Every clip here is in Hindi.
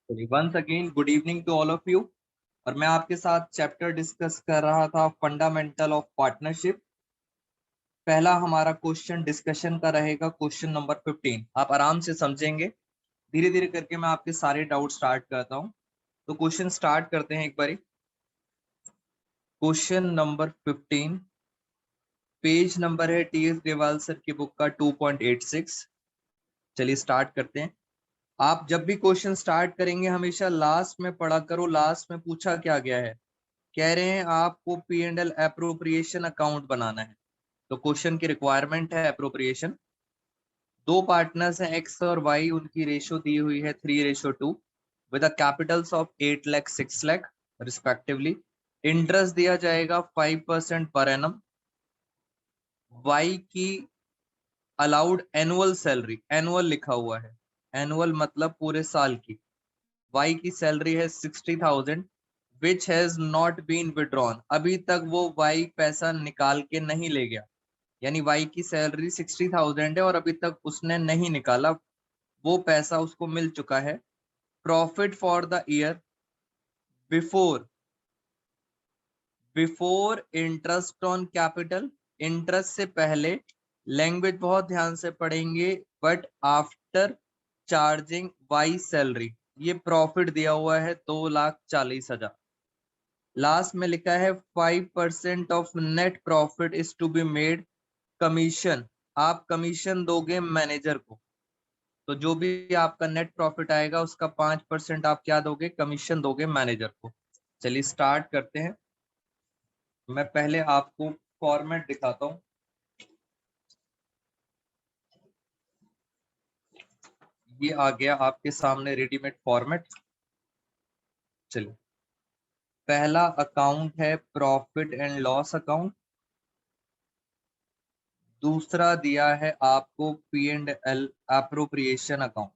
Once again good evening to all of you. और मैं आपके साथ चैप्टर डिस्कस कर रहा था फंडामेंटल ऑफ पार्टनरशिप। पहला हमारा क्वेश्चन डिस्कशन का रहेगा क्वेश्चन नंबर 15। आप आराम से समझेंगे, धीरे धीरे करके मैं आपके सारे डाउट स्टार्ट करता हूँ। तो क्वेश्चन स्टार्ट करते हैं एक बारी। क्वेश्चन नंबर 15, पेज नंबर है टी एस ग्रेवाल सर की बुक का 2.86। चलिए स्टार्ट करते हैं। आप जब भी क्वेश्चन स्टार्ट करेंगे हमेशा लास्ट में पढ़ा करो, लास्ट में पूछा क्या गया है। कह रहे हैं आपको P and L appropriation account बनाना है, तो क्वेश्चन की रिक्वायरमेंट है एप्रोप्रिएशन। दो पार्टनर्स हैं एक्स और वाई, उनकी रेशो दी हुई है 3:2 with Capitals of 8 lakh 6 lakh respectively. Interest दिया जाएगा 5% पर एनम। वाई की अलाउड एनुअल सैलरी, एनुअल लिखा हुआ है, एनुअल मतलब पूरे साल की। वाई की सैलरी है 60,000 which has not been withdrawn. अभी तक वो वाई पैसा निकाल के नहीं ले गया, यानी वाई की सैलरी 60,000 है और अभी तक उसने नहीं निकाला, वो पैसा उसको मिल चुका है। Profit for the year before before interest on capital, interest से पहले, लैंग्वेज बहुत ध्यान से पढ़ेंगे, but after charging Y salary, ये प्रॉफिट दिया हुआ है 2,40,000। लास्ट में लिखा है 5% of net profit is to be made commission. आप कमीशन दोगे मैनेजर को, तो जो भी आपका नेट प्रॉफिट आएगा उसका 5% आप क्या दोगे, कमीशन दोगे मैनेजर को। चलिए स्टार्ट करते हैं। मैं पहले आपको फॉर्मेट दिखाता हूँ। ये आ गया आपके सामने रेडीमेड फॉर्मेट। चलिए, पहला अकाउंट है प्रॉफिट एंड लॉस अकाउंट। दूसरा दिया है आपको P and L appropriation account.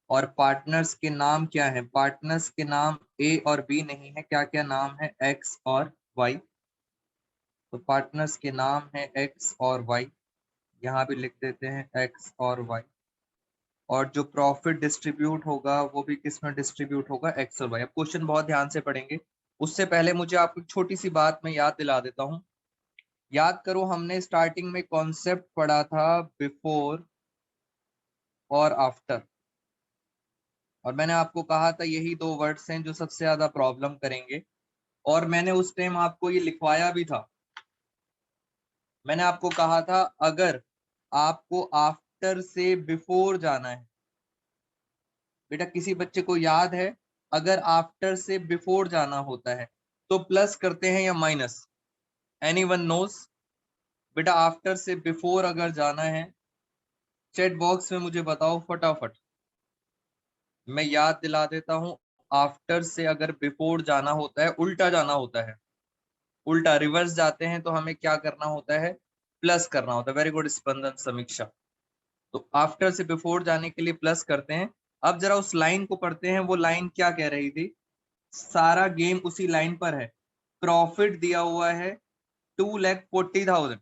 और पार्टनर्स के नाम क्या है, पार्टनर्स के नाम ए और बी नहीं है, क्या क्या नाम है, एक्स और वाई। तो पार्टनर्स के नाम है एक्स और वाई, यहाँ भी लिख देते हैं एक्स और वाई। और जो प्रॉफिट डिस्ट्रीब्यूट होगा वो भी किस में डिस्ट्रीब्यूट होगा, एक्स और वाई। अब क्वेश्चन बहुत ध्यान से पढ़ेंगे, उससे पहले मुझे आपको छोटी सी बात मैं याद दिला देता हूँ। याद करो, हमने स्टार्टिंग में कॉन्सेप्ट पढ़ा था बिफोर और आफ्टर, और मैंने आपको कहा था यही दो वर्ड्स हैं जो सबसे ज्यादा प्रॉब्लम करेंगे। और मैंने उस टाइम आपको ये लिखवाया भी था। मैंने आपको कहा था अगर आपको आफ्टर से बिफोर जाना है, बेटा किसी बच्चे को याद है, अगर आफ्टर से बिफोर जाना होता है तो प्लस करते हैं या माइनस, एनीवन नोज? बेटा आफ्टर से बिफोर अगर जाना है, चैट बॉक्स में मुझे बताओ फटाफट, मैं याद दिला देता हूं। आफ्टर से अगर बिफोर जाना होता है, उल्टा जाना होता है, उल्टा रिवर्स जाते हैं तो हमें क्या करना होता है, प्लस करना होता है। वेरी गुड स्पंदन समीक्षा। तो आफ्टर से बिफोर जाने के लिए प्लस करते हैं। अब जरा उस लाइन को पढ़ते हैं, वो लाइन क्या कह रही थी, सारा गेम उसी लाइन पर है। प्रॉफिट दिया हुआ है 2,40,000।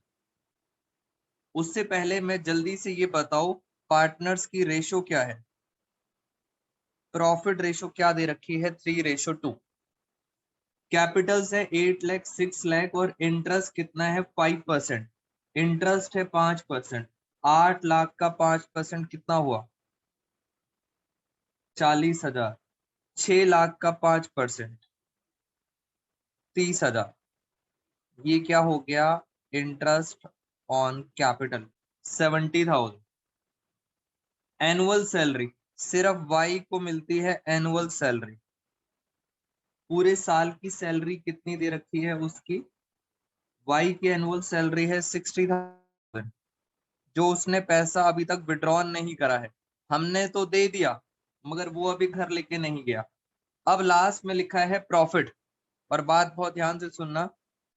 उससे पहले मैं जल्दी से ये बताओ, पार्टनर्स की रेशो क्या है, प्रॉफिट रेशो क्या दे रखी है, 3:2। कैपिटल्स है 8 लाख 6 लाख और इंटरेस्ट कितना है 5%। इंटरेस्ट है 5%। 8 लाख का 5% कितना हुआ, 40,000। 6 लाख का 5% 30,000। ये क्या हो गया, interest on capital 70,000। Annual salary, सिर्फ वाई को मिलती है एनुअल सैलरी। पूरे साल की सैलरी कितनी दे रखी है उसकी, वाई की एनुअल सैलरी है 60,000, जो उसने पैसा अभी तक विड्रॉन नहीं करा है। हमने तो दे दिया मगर वो अभी घर लेके नहीं गया। अब लास्ट में लिखा है प्रॉफिट, और बात बहुत ध्यान से सुनना।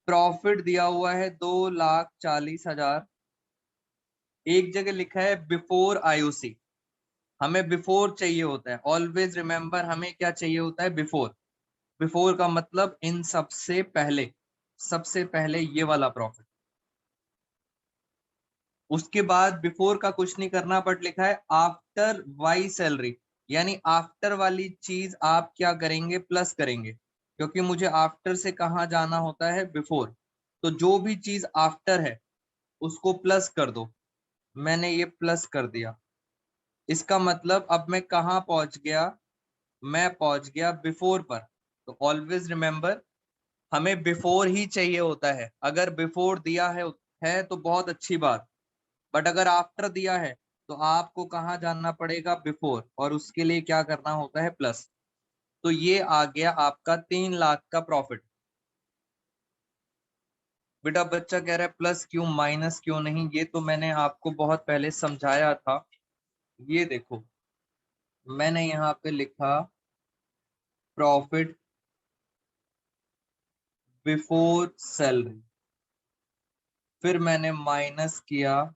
प्रॉफिट दिया हुआ है 2,40,000। एक जगह लिखा है बिफोर आईओसी, हमें बिफोर चाहिए होता है, ऑलवेज रिमेंबर हमें क्या चाहिए होता है, बिफोर। बिफोर का मतलब इन सबसे पहले, सबसे पहले ये वाला प्रॉफिट। उसके बाद बिफोर का कुछ नहीं करना, बट लिखा है आफ्टर वाई सैलरी, यानी आफ्टर वाली चीज आप क्या करेंगे, प्लस करेंगे, क्योंकि मुझे आफ्टर से कहाँ जाना होता है, बिफोर। तो जो भी चीज आफ्टर है उसको प्लस कर दो। मैंने ये प्लस कर दिया। इसका मतलब अब मैं कहाँ पहुंच गया, मैं पहुंच गया बिफोर पर। तो ऑलवेज रिमेंबर, हमें बिफोर ही चाहिए होता है। अगर बिफोर दिया है तो बहुत अच्छी बात, बट अगर आफ्टर दिया है तो आपको कहाँ जाना पड़ेगा, बिफोर, और उसके लिए क्या करना होता है, प्लस। तो ये आ गया आपका 3 लाख का प्रॉफिट। बेटा बच्चा कह रहा है प्लस क्यों, माइनस क्यों नहीं, ये तो मैंने आपको बहुत पहले समझाया था। ये देखो, मैंने यहाँ पे लिखा प्रॉफिट बिफोर सैलरी, फिर मैंने माइनस किया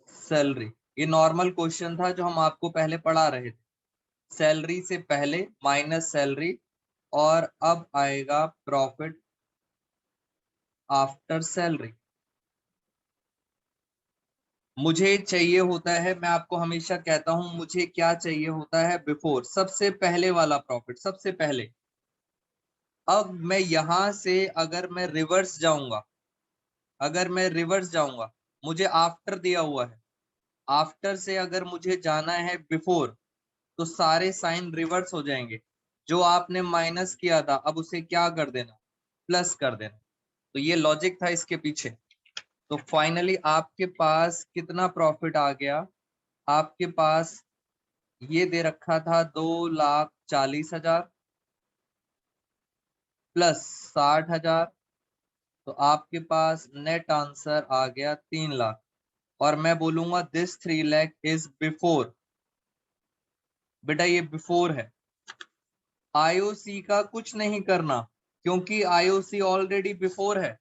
सैलरी। ये नॉर्मल क्वेश्चन था जो हम आपको पहले पढ़ा रहे थे। सैलरी से पहले माइनस सैलरी, और अब आएगा प्रॉफिट आफ्टर सैलरी। मुझे चाहिए होता है, मैं आपको हमेशा कहता हूं, मुझे क्या चाहिए होता है, बिफोर, सबसे पहले वाला प्रॉफिट, सबसे पहले। अब मैं यहां से अगर मैं रिवर्स जाऊंगा, अगर मैं रिवर्स जाऊंगा, मुझे आफ्टर दिया हुआ है, आफ्टर से अगर मुझे जाना है बिफोर, तो सारे साइन रिवर्स हो जाएंगे। जो आपने माइनस किया था अब उसे क्या कर देना, प्लस कर देना। तो ये लॉजिक था इसके पीछे। तो फाइनली आपके पास कितना प्रॉफिट आ गया, आपके पास ये दे रखा था 2,40,000 प्लस 60,000, तो आपके पास नेट आंसर आ गया 3 लाख। और मैं बोलूंगा दिस 3 लाख इज बिफोर। बेटा ये बिफोर है, आईओसी का कुछ नहीं करना, क्योंकि आईओसी ऑलरेडी बिफोर है।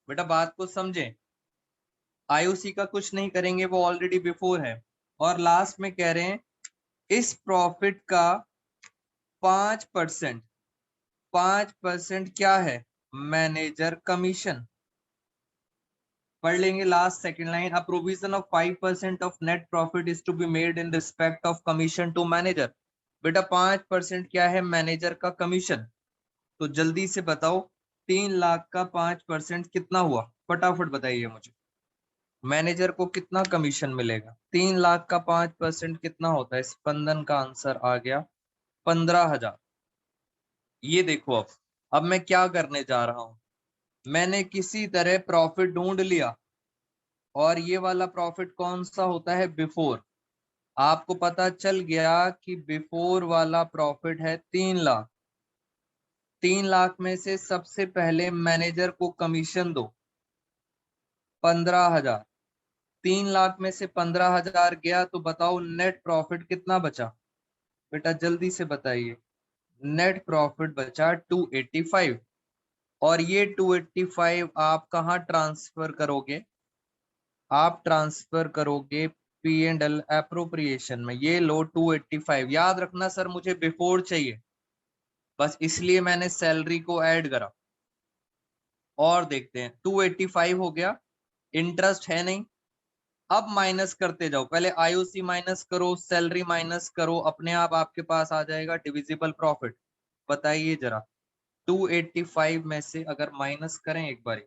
बेटा बात को समझें, आईओसी का कुछ नहीं करेंगे, वो ऑलरेडी बिफोर है। और लास्ट में कह रहे हैं इस प्रॉफिट का 5%, 5% क्या है, मैनेजर कमीशन। पढ़ लेंगे last second line, a provision of 5% of net profit is to be made in respect of commission to manager. बेटा 5% क्या है, मैनेजर का कमीशन। तो जल्दी से बताओ 3 लाख का 5% कितना हुआ, फटाफट बताइए मुझे। मैनेजर को कितना कमीशन मिलेगा, 3 लाख का 5% कितना होता है, स्पंदन का आंसर आ गया 15,000। ये देखो, अब मैं क्या करने जा रहा हूं, मैंने किसी तरह प्रॉफिट ढूंढ लिया, और ये वाला प्रॉफिट कौन सा होता है, बिफोर। आपको पता चल गया कि बिफोर वाला प्रॉफिट है 3 लाख। 3 लाख में से सबसे पहले मैनेजर को कमीशन दो 15,000। 3 लाख में से 15,000 गया, तो बताओ नेट प्रॉफिट कितना बचा, बेटा जल्दी से बताइए। नेट प्रॉफिट बचा 285। और ये 285 आप कहाँ ट्रांसफर करोगे, आप ट्रांसफर करोगे पी एंड एल एप्रोप्रिएशन में। ये लो 285, याद रखना सर मुझे बिफोर चाहिए, बस इसलिए मैंने सैलरी को ऐड करा। और देखते हैं 285 हो गया, इंटरेस्ट है नहीं। अब माइनस करते जाओ, पहले आईओसी माइनस करो, सैलरी माइनस करो, अपने आप आपके पास आ जाएगा डिविजिबल प्रॉफिट। बताइए जरा, 285 में से अगर माइनस करें, एक बार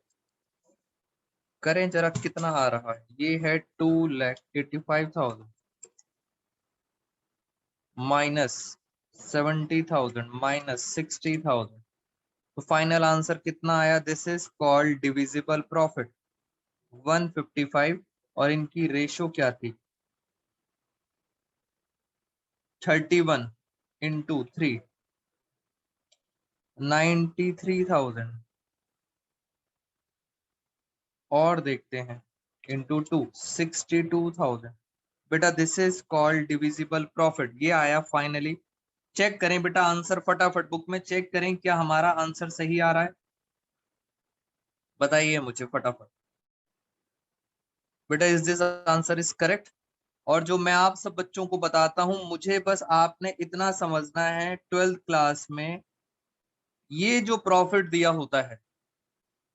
करें जरा, कितना आ रहा है, ये है 2,85,000 माइनस 70,000 माइनस 60,000। तो फाइनल आंसर कितना आया, this is called divisible profit 155। और इनकी रेशो क्या थी, 31 इंटू 3, 93,000। और देखते हैं इंटू 2, 62,000। बेटा this is called divisible profit, ये आया फाइनली। चेक करें बेटा आंसर, फटाफट बुक में चेक करें क्या हमारा आंसर सही आ रहा है, बताइए मुझे फटाफट। बेटा is this answer is correct. और जो मैं आप सब बच्चों को बताता हूं, मुझे बस आपने इतना समझना है, 12th क्लास में ये जो प्रॉफिट दिया होता है,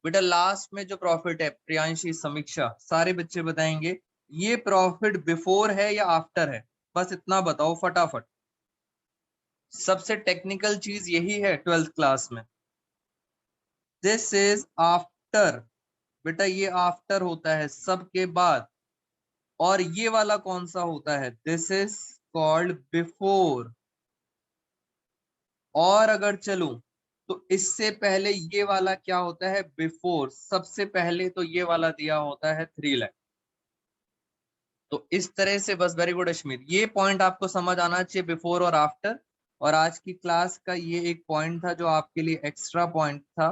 बेटा लास्ट में जो प्रॉफिट है, प्रियांशी, समीक्षा, सारे बच्चे बताएंगे ये प्रॉफिट बिफोर है या आफ्टर है। बस इतना बताओ फटाफट। सबसे टेक्निकल चीज यही है 12th क्लास में। दिस इज आफ्टर, बेटा ये आफ्टर होता है सबके बाद। और ये वाला कौन सा होता है? This is called before. और अगर चलूं तो इससे पहले ये वाला क्या होता है? बिफोर। सबसे पहले तो ये वाला दिया होता है 3 लाख। तो इस तरह से बस, वेरी गुड अश्मीर, ये पॉइंट आपको समझ आना चाहिए, बिफोर और आफ्टर। और आज की क्लास का ये एक पॉइंट था जो आपके लिए एक्स्ट्रा पॉइंट था।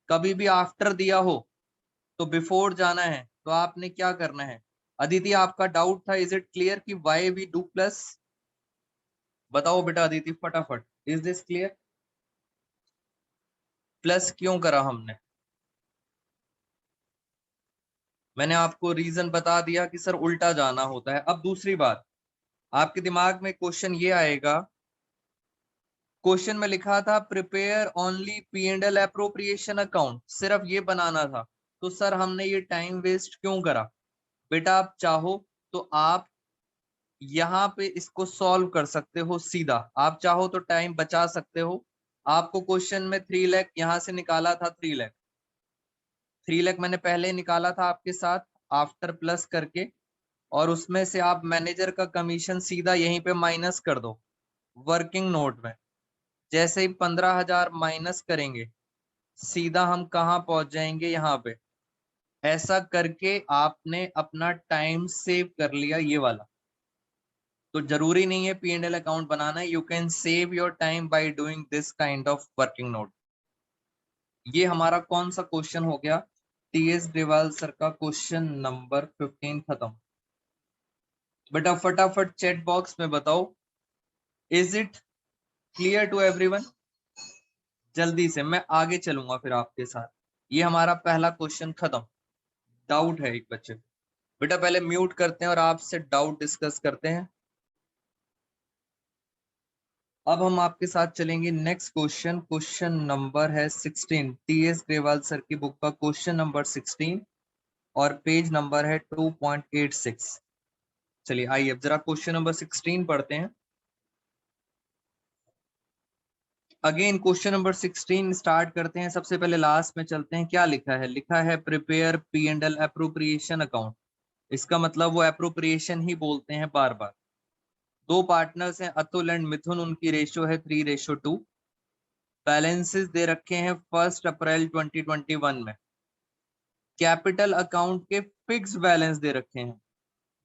कभी भी आफ्टर दिया हो तो बिफोर जाना है। तो आपने क्या करना है? अदिति आपका डाउट था, इज इट क्लियर कि वाई वी डू प्लस? बताओ बेटा अदिति फटाफट, इज दिस क्लियर? प्लस क्यों करा हमने? मैंने आपको रीजन बता दिया कि सर उल्टा जाना होता है। अब दूसरी बात, आपके दिमाग में क्वेश्चन ये आएगा, क्वेश्चन में लिखा था prepare only P and L appropriation account, सिर्फ ये बनाना था। तो सर हमने ये टाइम वेस्ट क्यों करा? बेटा आप चाहो तो आप यहाँ पे इसको सॉल्व कर सकते हो सीधा, आप चाहो तो टाइम बचा सकते हो। आपको क्वेश्चन में 3 लाख यहाँ से निकाला था, 3 लाख, 3 लाख मैंने पहले निकाला था आपके साथ आफ्टर प्लस करके। और उसमें से आप मैनेजर का कमीशन सीधा यहीं पे माइनस कर दो वर्किंग नोट में। जैसे ही 15,000 माइनस करेंगे, सीधा हम कहाँ पहुंच जाएंगे? यहाँ पे। ऐसा करके आपने अपना टाइम सेव कर लिया ये वाला। तो जरूरी नहीं है पी एंड एल अकाउंट बनाना, you can save your time by doing this kind of working note. ये हमारा कौन सा क्वेश्चन हो गया? टीएस ग्रेवाल सर का क्वेश्चन नंबर 15 खत्म। बेटा फटाफट चैट बॉक्स में बताओ, is it clear to everyone? जल्दी से, मैं आगे चलूंगा फिर आपके साथ। ये हमारा पहला क्वेश्चन खत्म। डाउट है एक बच्चे को? बेटा पहले म्यूट करते हैं और आपसे डाउट डिस्कस करते हैं। अब हम आपके साथ चलेंगे नेक्स्ट क्वेश्चन। क्वेश्चन नंबर है 16, टीएस ग्रेवाल सर की बुक का क्वेश्चन नंबर 16 और पेज नंबर है 2.86। चलिए आइए अब जरा क्वेश्चन नंबर 16 पढ़ते हैं। अगेन क्वेश्चन नंबर 16 स्टार्ट करते हैं। सबसे पहले लास्ट में चलते हैं, क्या लिखा है? लिखा है prepare P and L appropriation account. इसका मतलब वो अप्रोप्रिएशन ही बोलते हैं बार बार। दो पार्टनर्स हैं अतुल एंड मिथुन, उनकी रेशियो है 3:2। बैलेंसेस दे रखे हैं 1 अप्रैल 2021 में। कैपिटल अकाउंट के फिक्स बैलेंस दे रखे हैं।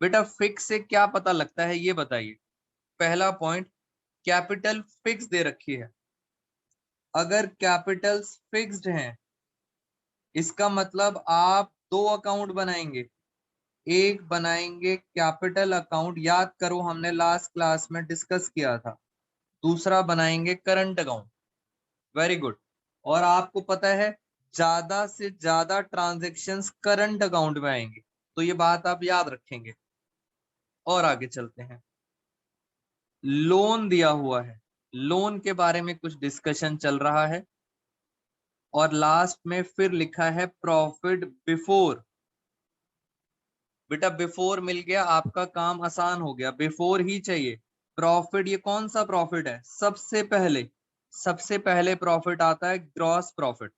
बेटा फिक्स से क्या पता लगता है ये बताइए? पहला पॉइंट, कैपिटल फिक्स दे रखी है। अगर कैपिटल्स फिक्स्ड हैं, इसका मतलब आप दो अकाउंट बनाएंगे। एक बनाएंगे कैपिटल अकाउंट, याद करो हमने लास्ट क्लास में डिस्कस किया था। दूसरा बनाएंगे करंट अकाउंट। Very good. और आपको पता है ज्यादा से ज्यादा ट्रांजैक्शंस करंट अकाउंट में आएंगे, तो ये बात आप याद रखेंगे। और आगे चलते हैं। लोन दिया हुआ है, लोन के बारे में कुछ डिस्कशन चल रहा है। और लास्ट में फिर लिखा है प्रॉफिट बिफोर। बेटा बिफोर मिल गया, आपका काम आसान हो गया, बिफोर ही चाहिए। प्रॉफिट, ये कौन सा प्रॉफिट है? सबसे पहले प्रॉफिट आता है ग्रॉस प्रॉफिट।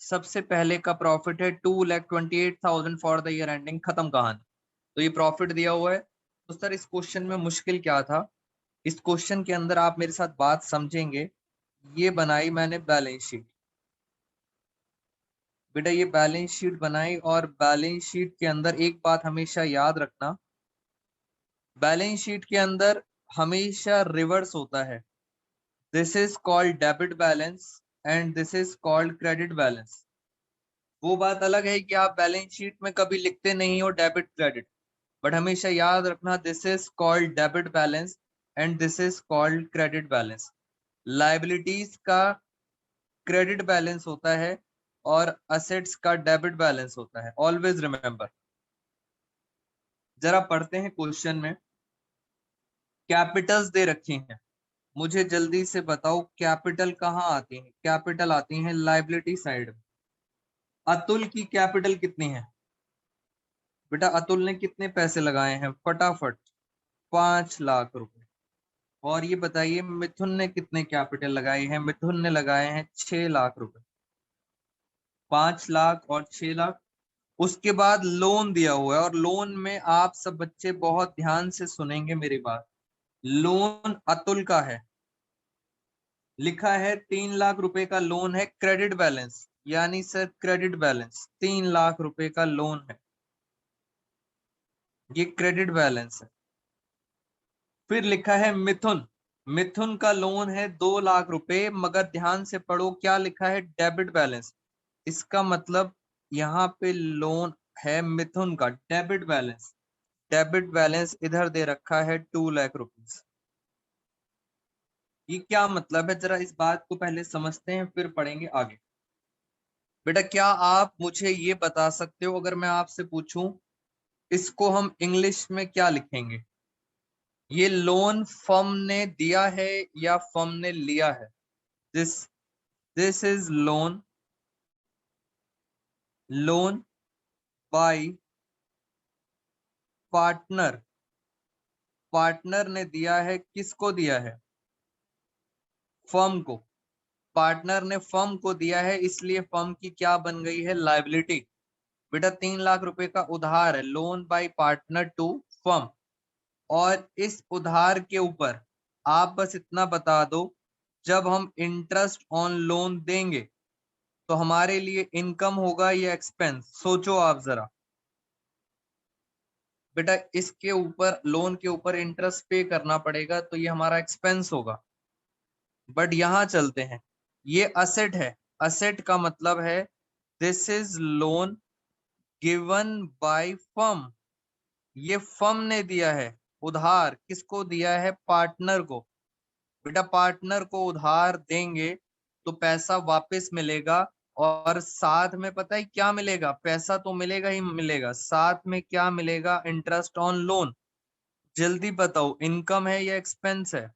सबसे पहले का प्रॉफिट है 2,28,000 फॉर द ईयर एंडिंग, खत्म कहानी। तो ये प्रॉफिट दिया हुआ है। तो सर इस क्वेश्चन में मुश्किल क्या था? इस क्वेश्चन के अंदर आप मेरे साथ बात समझेंगे। ये बनाई मैंने बैलेंस शीट। बेटा ये बैलेंस शीट बनाई, और बैलेंस शीट के अंदर एक बात हमेशा याद रखना, बैलेंस शीट के अंदर हमेशा रिवर्स होता है। This is called debit balance and this is called credit balance. वो बात अलग है कि आप बैलेंस शीट में कभी लिखते नहीं हो डेबिट क्रेडिट, बट हमेशा याद रखना this is called debit balance and this is called credit balance. Liabilities का क्रेडिट बैलेंस होता है और असेट्स का डेबिट बैलेंस होता है, ऑलवेज रिमेंबर। जरा पढ़ते हैं क्वेश्चन में। कैपिटल्स दे रखे हैं, मुझे जल्दी से बताओ कैपिटल कहाँ आती है? कैपिटल आती है लाइबिलिटी साइड में। अतुल की कैपिटल कितनी है? बेटा अतुल ने कितने पैसे लगाए हैं? फटाफट 5 लाख रुपए। और ये बताइए मिथुन ने कितने कैपिटल लगाए हैं? मिथुन ने लगाए हैं 6 लाख रुपए। 5 लाख और 6 लाख। उसके बाद लोन दिया हुआ है, और लोन में आप सब बच्चे बहुत ध्यान से सुनेंगे मेरी बात। लोन अतुल का है, लिखा है 3 लाख रुपए का लोन है, क्रेडिट बैलेंस, यानी सर क्रेडिट बैलेंस 3 लाख रुपए का लोन है, ये क्रेडिट बैलेंस है। फिर लिखा है मिथुन, मिथुन का लोन है 2 लाख रुपए, मगर ध्यान से पढ़ो क्या लिखा है, डेबिट बैलेंस। इसका मतलब यहाँ पे लोन है मिथुन का डेबिट बैलेंस, डेबिट बैलेंस इधर दे रखा है 2 लाख रुपीज। ये क्या मतलब है, जरा इस बात को पहले समझते हैं फिर पढ़ेंगे आगे। बेटा क्या आप मुझे ये बता सकते हो, अगर मैं आपसे पूछूं इसको हम इंग्लिश में क्या लिखेंगे? ये लोन फर्म ने दिया है या फर्म ने लिया है? This this is loan, loan by partner. Partner ने दिया है, किसको दिया है? फर्म को। पार्टनर ने फर्म को दिया है, इसलिए फर्म की क्या बन गई है, लायबिलिटी। बेटा 3 लाख रुपए का उधार है, loan by partner to firm. और इस उधार के ऊपर आप बस इतना बता दो, जब हम इंटरेस्ट ऑन लोन देंगे तो हमारे लिए इनकम होगा या एक्सपेंस? सोचो आप जरा। बेटा इसके ऊपर, लोन के ऊपर इंटरेस्ट पे करना पड़ेगा, तो ये हमारा एक्सपेंस होगा। बट यहां चलते हैं, ये असेट है। असेट का मतलब है this is loan given by firm. ये फर्म ने दिया है उधार, किसको दिया है, पार्टनर को। बेटा पार्टनर को उधार देंगे तो पैसा वापस मिलेगा, और साथ में पता है क्या मिलेगा, पैसा तो मिलेगा ही मिलेगा, साथ में क्या मिलेगा, इंटरेस्ट ऑन लोन। जल्दी बताओ इनकम है या एक्सपेंस है?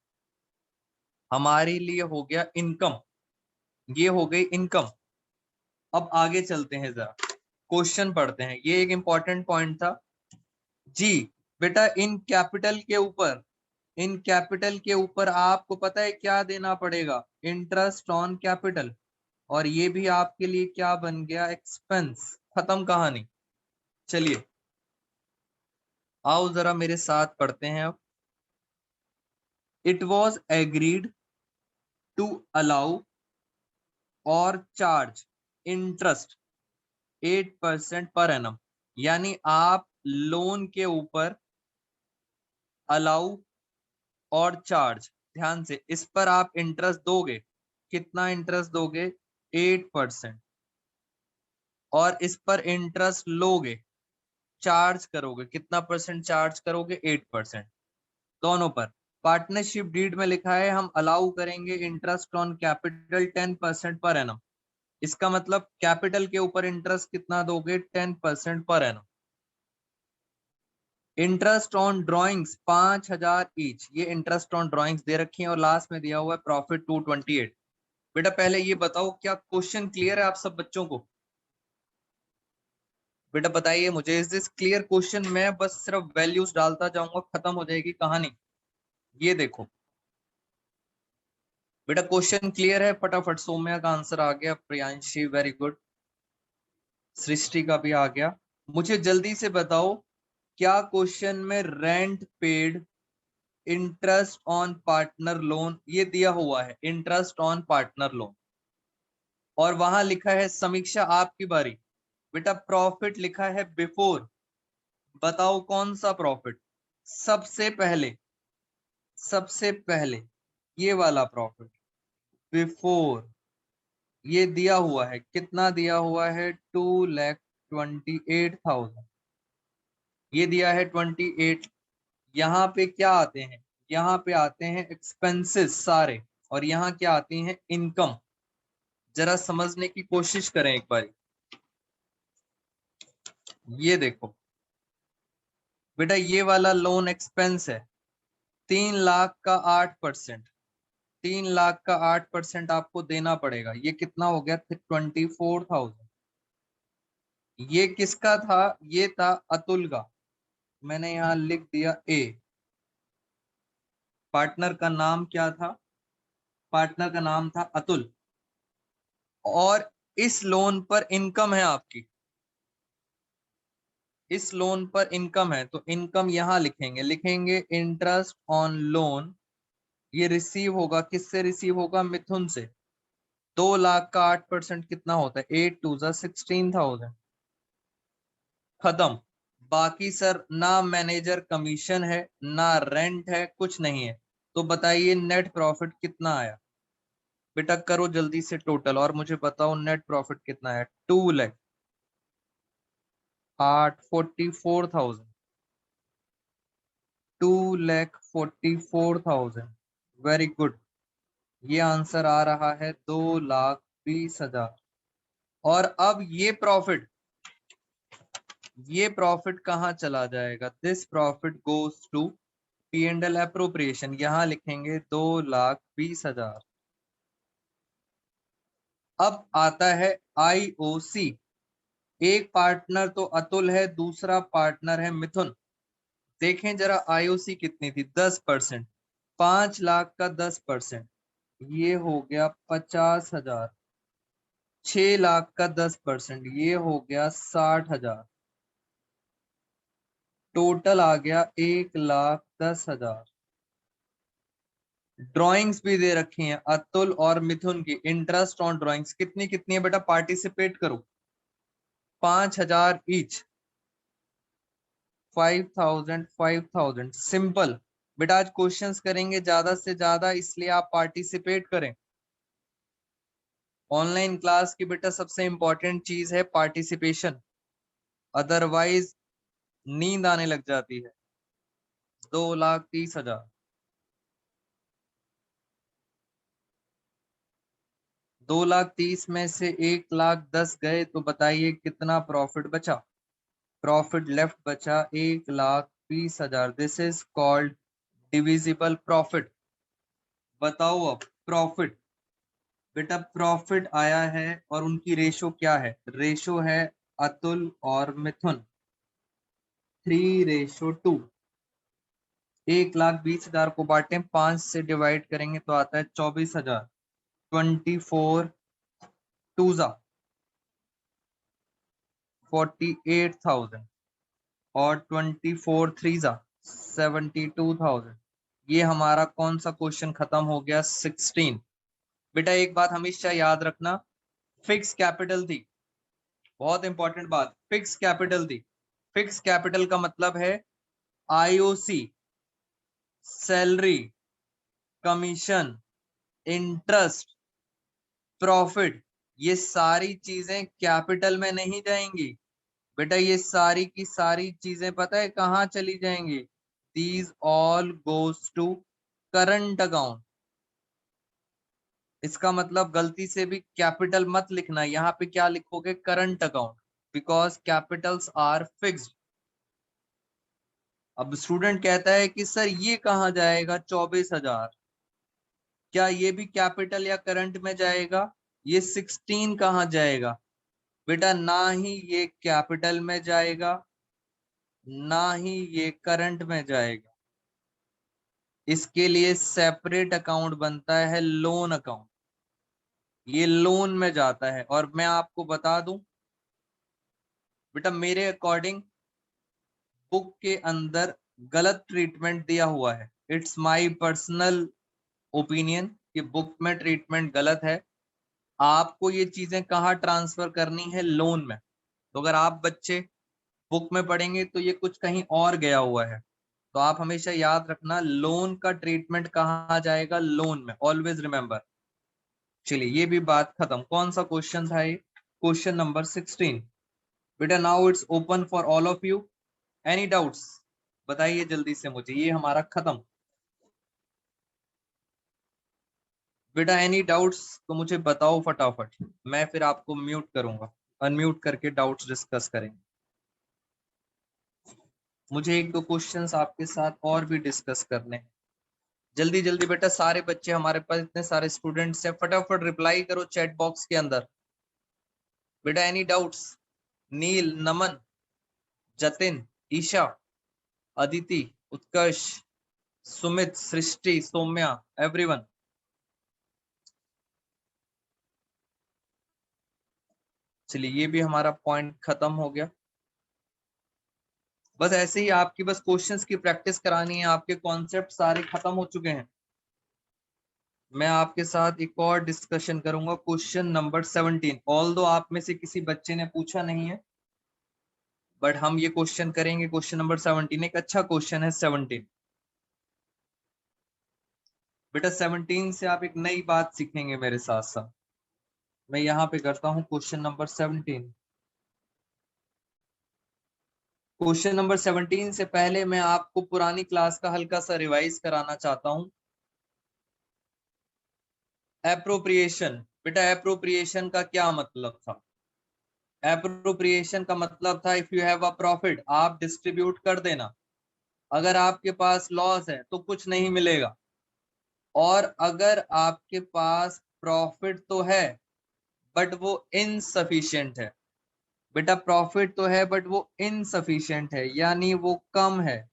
हमारे लिए हो गया इनकम, ये हो गई इनकम। अब आगे चलते हैं, जरा क्वेश्चन पढ़ते हैं, ये एक इंपॉर्टेंट पॉइंट था जी। बेटा इन कैपिटल के ऊपर, इन कैपिटल के ऊपर आपको पता है क्या देना पड़ेगा, इंटरेस्ट ऑन कैपिटल। और ये भी आपके लिए क्या बन गया, एक्सपेंस। खत्म कहानी। चलिए आओ जरा मेरे साथ पढ़ते हैं अब। It was agreed to allow और चार्ज इंटरेस्ट 8% पर एनम। यानी आप लोन के ऊपर अलाउ और चार्ज, ध्यान से, इस पर आप इंटरेस्ट दोगे। कितना इंटरेस्ट दोगे, 8%। और इस पर इंटरेस्ट लोगे, चार्ज करोगे, कितना परसेंट चार्ज करोगे, 8%। दोनों पर। पार्टनरशिप डीड में लिखा है हम अलाउ करेंगे interest on capital 10% per annum. इसका मतलब कैपिटल के ऊपर इंटरेस्ट कितना दोगे, 10% per annum. Interest on drawings 5,000 each, ये इंटरेस्ट ऑन ड्रॉइंग्स दे रखी है, और लास्ट में दिया हुआ है प्रॉफिट 228। बेटा पहले ये बताओ क्या क्वेश्चन क्लियर है आप सब बच्चों को? बेटा बताइए मुझे, इज दिस क्लियर क्वेश्चन? मैं बस सिर्फ वैल्यूज डालता जाऊंगा, खत्म हो जाएगी कहानी। ये देखो बेटा क्वेश्चन क्लियर है, फटाफट। सौम्या का आंसर आ गया, प्रियांशी वेरी गुड, सृष्टि का भी आ गया। मुझे जल्दी से बताओ क्या क्वेश्चन में rent paid, interest on partner loan, ये दिया हुआ है, इंटरेस्ट ऑन पार्टनर लोन, और वहां लिखा है समीक्षा आपकी बारी। बेटा प्रॉफिट लिखा है बिफोर, बताओ कौन सा प्रॉफिट, सबसे पहले, सबसे पहले ये वाला प्रॉफिट, बिफोर। ये दिया हुआ है, कितना दिया हुआ है, 2,28,000, ये दिया है 28। यहाँ पे क्या आते हैं, यहाँ पे आते हैं एक्सपेंसेस सारे, और यहाँ क्या आती हैं, इनकम। जरा समझने की कोशिश करें एक बार। ये देखो बेटा ये वाला लोन एक्सपेंस है, 3 लाख का 8%, 3 लाख का 8% आपको देना पड़ेगा। ये कितना हो गया, 24,000। ये किसका था, ये था अतुल का, मैंने यहाँ लिख दिया ए। पार्टनर का नाम क्या था? पार्टनर का नाम था अतुल। और इस लोन पर इनकम है आपकी, इस लोन पर इनकम है, तो इनकम यहां लिखेंगे, लिखेंगे इंटरेस्ट ऑन लोन। ये रिसीव होगा, किससे रिसीव होगा? मिथुन से। 2 लाख का 8% कितना होता है? 8 2 16,000। खत्म। बाकी सर ना मैनेजर कमीशन है, ना रेंट है, कुछ नहीं है। तो बताइए नेट प्रॉफिट कितना आया? बेटा करो जल्दी से टोटल और मुझे बताओ नेट प्रॉफिट कितना है। 2 लाख 44,000। 2,44,000। Very good. ये आंसर आ रहा है 2,20,000। और अब ये प्रॉफिट कहाँ चला जाएगा? This profit goes to P and L appropriation. यहां लिखेंगे 2,20,000। अब आता है आईओसी। एक पार्टनर तो अतुल है, दूसरा पार्टनर है मिथुन। देखें जरा आईओसी कितनी थी? 10%। 5 लाख का 10%, ये हो गया 50,000। 6 लाख का 10%, ये हो गया 60,000। टोटल आ गया 1,10,000। ड्राइंग्स भी दे रखी हैं अतुल और मिथुन की। इंटरेस्ट ऑन ड्राइंग्स कितनी कितनी है बेटा? पार्टिसिपेट करो। 5,000 ईच। 5,000 5,000 सिंपल। बेटा आज क्वेश्चंस करेंगे ज्यादा से ज्यादा, इसलिए आप पार्टिसिपेट करें। ऑनलाइन क्लास की बेटा सबसे इंपॉर्टेंट चीज है पार्टिसिपेशन, अदरवाइज नींद आने लग जाती है। 2,30,000। 2,30,000 में से 1,10,000 गए तो बताइए कितना प्रॉफिट बचा? प्रॉफिट लेफ्ट बचा 1,20,000। This is called divisible profit. बताओ अब प्रॉफिट। बेटा प्रॉफिट आया है और उनकी रेशो क्या है? रेशो है अतुल और मिथुन 3:2। 1,20,000 को बांटे 5 से डिवाइड करेंगे तो आता है 24,000। 24 2 48,000 और 24 3 72,000। ये हमारा कौन सा क्वेश्चन खत्म हो गया? 16। बेटा एक बात हमेशा याद रखना, फिक्स कैपिटल थी। बहुत इंपॉर्टेंट बात, फिक्स कैपिटल थी। फिक्स कैपिटल का मतलब है IOC, salary, commission, interest, profit, ये सारी चीजें कैपिटल में नहीं जाएंगी। बेटा ये सारी की सारी चीजें पता है कहाँ चली जाएंगी? These all goes to current account. इसका मतलब गलती से भी कैपिटल मत लिखना, यहाँ पे क्या लिखोगे? Current account, because capitals are fixed. अब स्टूडेंट कहता है कि सर ये कहाँ जाएगा 24,000? क्या ये भी कैपिटल या करंट में जाएगा? ये 16 कहाँ जाएगा? बेटा ना ही ये कैपिटल में जाएगा, ना ही ये करंट में जाएगा। इसके लिए सेपरेट अकाउंट बनता है, लोन अकाउंट। ये लोन में जाता है। और मैं आपको बता दूं बेटा, मेरे अकॉर्डिंग बुक के अंदर गलत ट्रीटमेंट दिया हुआ है। इट्स माय पर्सनल ओपिनियन कि बुक में ट्रीटमेंट गलत है। आपको ये चीजें कहाँ ट्रांसफर करनी है? लोन में। तो अगर आप बच्चे बुक में पढ़ेंगे तो ये कुछ कहीं और गया हुआ है। तो आप हमेशा याद रखना लोन का ट्रीटमेंट कहाँ जाएगा? लोन में। Always remember. चलिए ये भी बात खत्म। कौन सा क्वेश्चन था ये? Question number 16। बेटा now it's open for all of you. Any doubts? बताइए जल्दी से मुझे, ये हमारा खत्म। बेटा एनी डाउट्स तो मुझे बताओ फटाफट, मैं फिर आपको म्यूट करूंगा। अनम्यूट करके डाउट्स डिस्कस करेंगे। मुझे 1-2 क्वेश्चंस आपके साथ और भी डिस्कस करने हैं। जल्दी जल्दी बेटा, सारे बच्चे हमारे पास इतने सारे स्टूडेंट्स हैं, फटाफट रिप्लाई करो चैट बॉक्स के अंदर। बेटा एनी डाउट्स? नील, नमन, जतिन, ईशा, अदिति, उत्कर्ष, सुमित, सृष्टि, सौम्या, एवरीवन। चलिए ये भी हमारा पॉइंट खत्म हो गया। बस ऐसे ही आपकी बस क्वेश्चंस की प्रैक्टिस करानी है, आपके कॉन्सेप्ट सारे खत्म हो चुके हैं। मैं आपके साथ एक और डिस्कशन करूंगा, क्वेश्चन नंबर 17। ऑल्दो आप में से किसी बच्चे ने पूछा नहीं है, बट हम ये क्वेश्चन करेंगे। क्वेश्चन नंबर 17 एक अच्छा क्वेश्चन है। 17 बेटा, 17 से आप एक नई बात सीखेंगे मेरे साथ साथ। मैं यहाँ पे करता हूँ क्वेश्चन नंबर 17। क्वेश्चन नंबर 17 से पहले मैं आपको पुरानी क्लास का हल्का सा रिवाइज कराना चाहता हूँ। एप्रोप्रिएशन, बेटा एप्रोप्रिएशन का क्या मतलब था? एप्रोप्रिएशन का मतलब था if you have a profit, आप डिस्ट्रीब्यूट कर देना। अगर आपके पास लॉस है तो कुछ नहीं मिलेगा, और अगर आपके पास प्रॉफिट तो है बट वो इनसफिशिएंट है। बेटा प्रॉफिट तो है बट वो इनसफिशिएंट है, यानी वो कम है।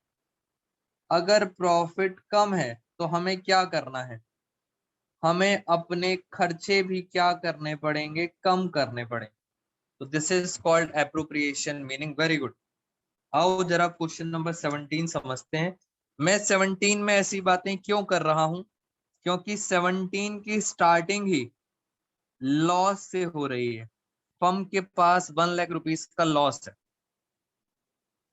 अगर प्रॉफिट कम है तो हमें क्या करना है? हमें अपने खर्चे भी क्या करने पड़ेंगे? कम करने पड़ेंगे। तो this is called appropriation meaning. Very good. आओ जरा क्वेश्चन नंबर 17 समझते हैं। मैं 17 में ऐसी बातें क्यों कर रहा हूं? क्योंकि 17 की स्टार्टिंग ही लॉस से हो रही है। फर्म के पास 1 लाख रुपीस का लॉस है,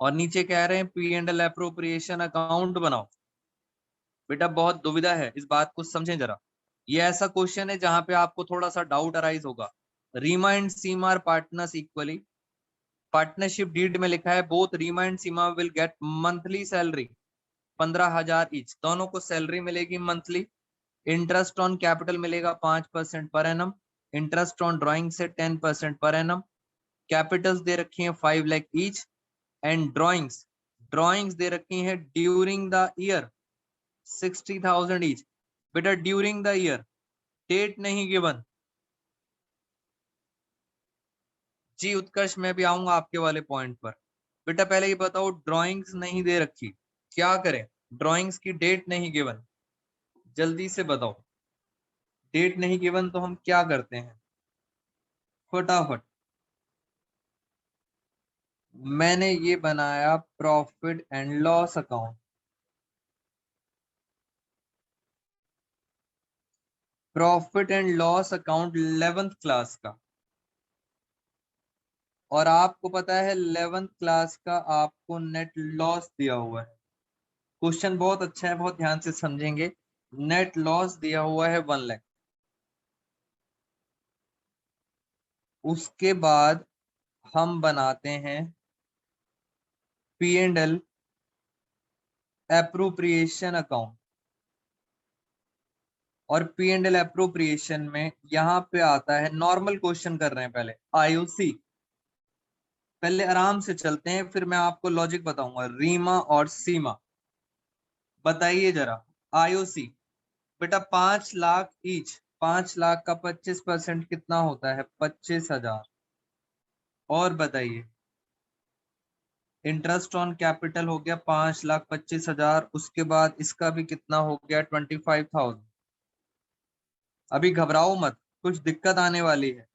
और नीचे कह रहे हैं P and L appropriation account बनाओ। बेटा बहुत दुविधा है, इस बात को समझें जरा। ये ऐसा क्वेश्चन है जहां पे आपको थोड़ा सा डाउट अराइज होगा। Reema and Seema are partners equally. Partnership deed में लिखा है both Reema and Seema will get monthly salary 15,000 each. दोनों को सैलरी मिलेगी मंथली। इंटरेस्ट ऑन कैपिटल मिलेगा 5% per annum. Interest on drawing से 10% पर एनम। कैपिटल्स दे रखी हैं 5 lakh each. And drawings drawings दे रखी हैं ड्यूरिंग द ईयर 60,000 ईच। बेटा ड्यूरिंग द ईयर, डेट नहीं गिवन। जी उत्कर्ष, मैं भी आऊंगा आपके वाले पॉइंट पर। बेटा पहले ये बताओ, ड्राइंग्स नहीं दे रखी, क्या करें? ड्राइंग्स की डेट नहीं गिवन, जल्दी से बताओ। डेट नहीं गिवन तो हम क्या करते हैं? फटाफट। मैंने ये बनाया profit and loss account. Profit and loss account 11th class का, और आपको पता है 11th क्लास का आपको नेट लॉस दिया हुआ है। क्वेश्चन बहुत अच्छा है, बहुत ध्यान से समझेंगे। नेट लॉस दिया हुआ है 1 लाख। उसके बाद हम बनाते हैं P and L appropriation account. और पी एंड एल एप्रोप्रिएशन में यहाँ पे आता है, नॉर्मल क्वेश्चन कर रहे हैं पहले, आईओसी। पहले आराम से चलते हैं, फिर मैं आपको लॉजिक बताऊंगा। रीमा और सीमा, बताइए जरा। आईओसी, बेटा 5 लाख ईच। 5 लाख का 25% कितना होता है? 25,000। और बताइए, इंटरेस्ट ऑन कैपिटल हो गया 5,25,000। उसके बाद इसका भी कितना हो गया? 25,000। अभी घबराओ मत, कुछ दिक्कत आने वाली है।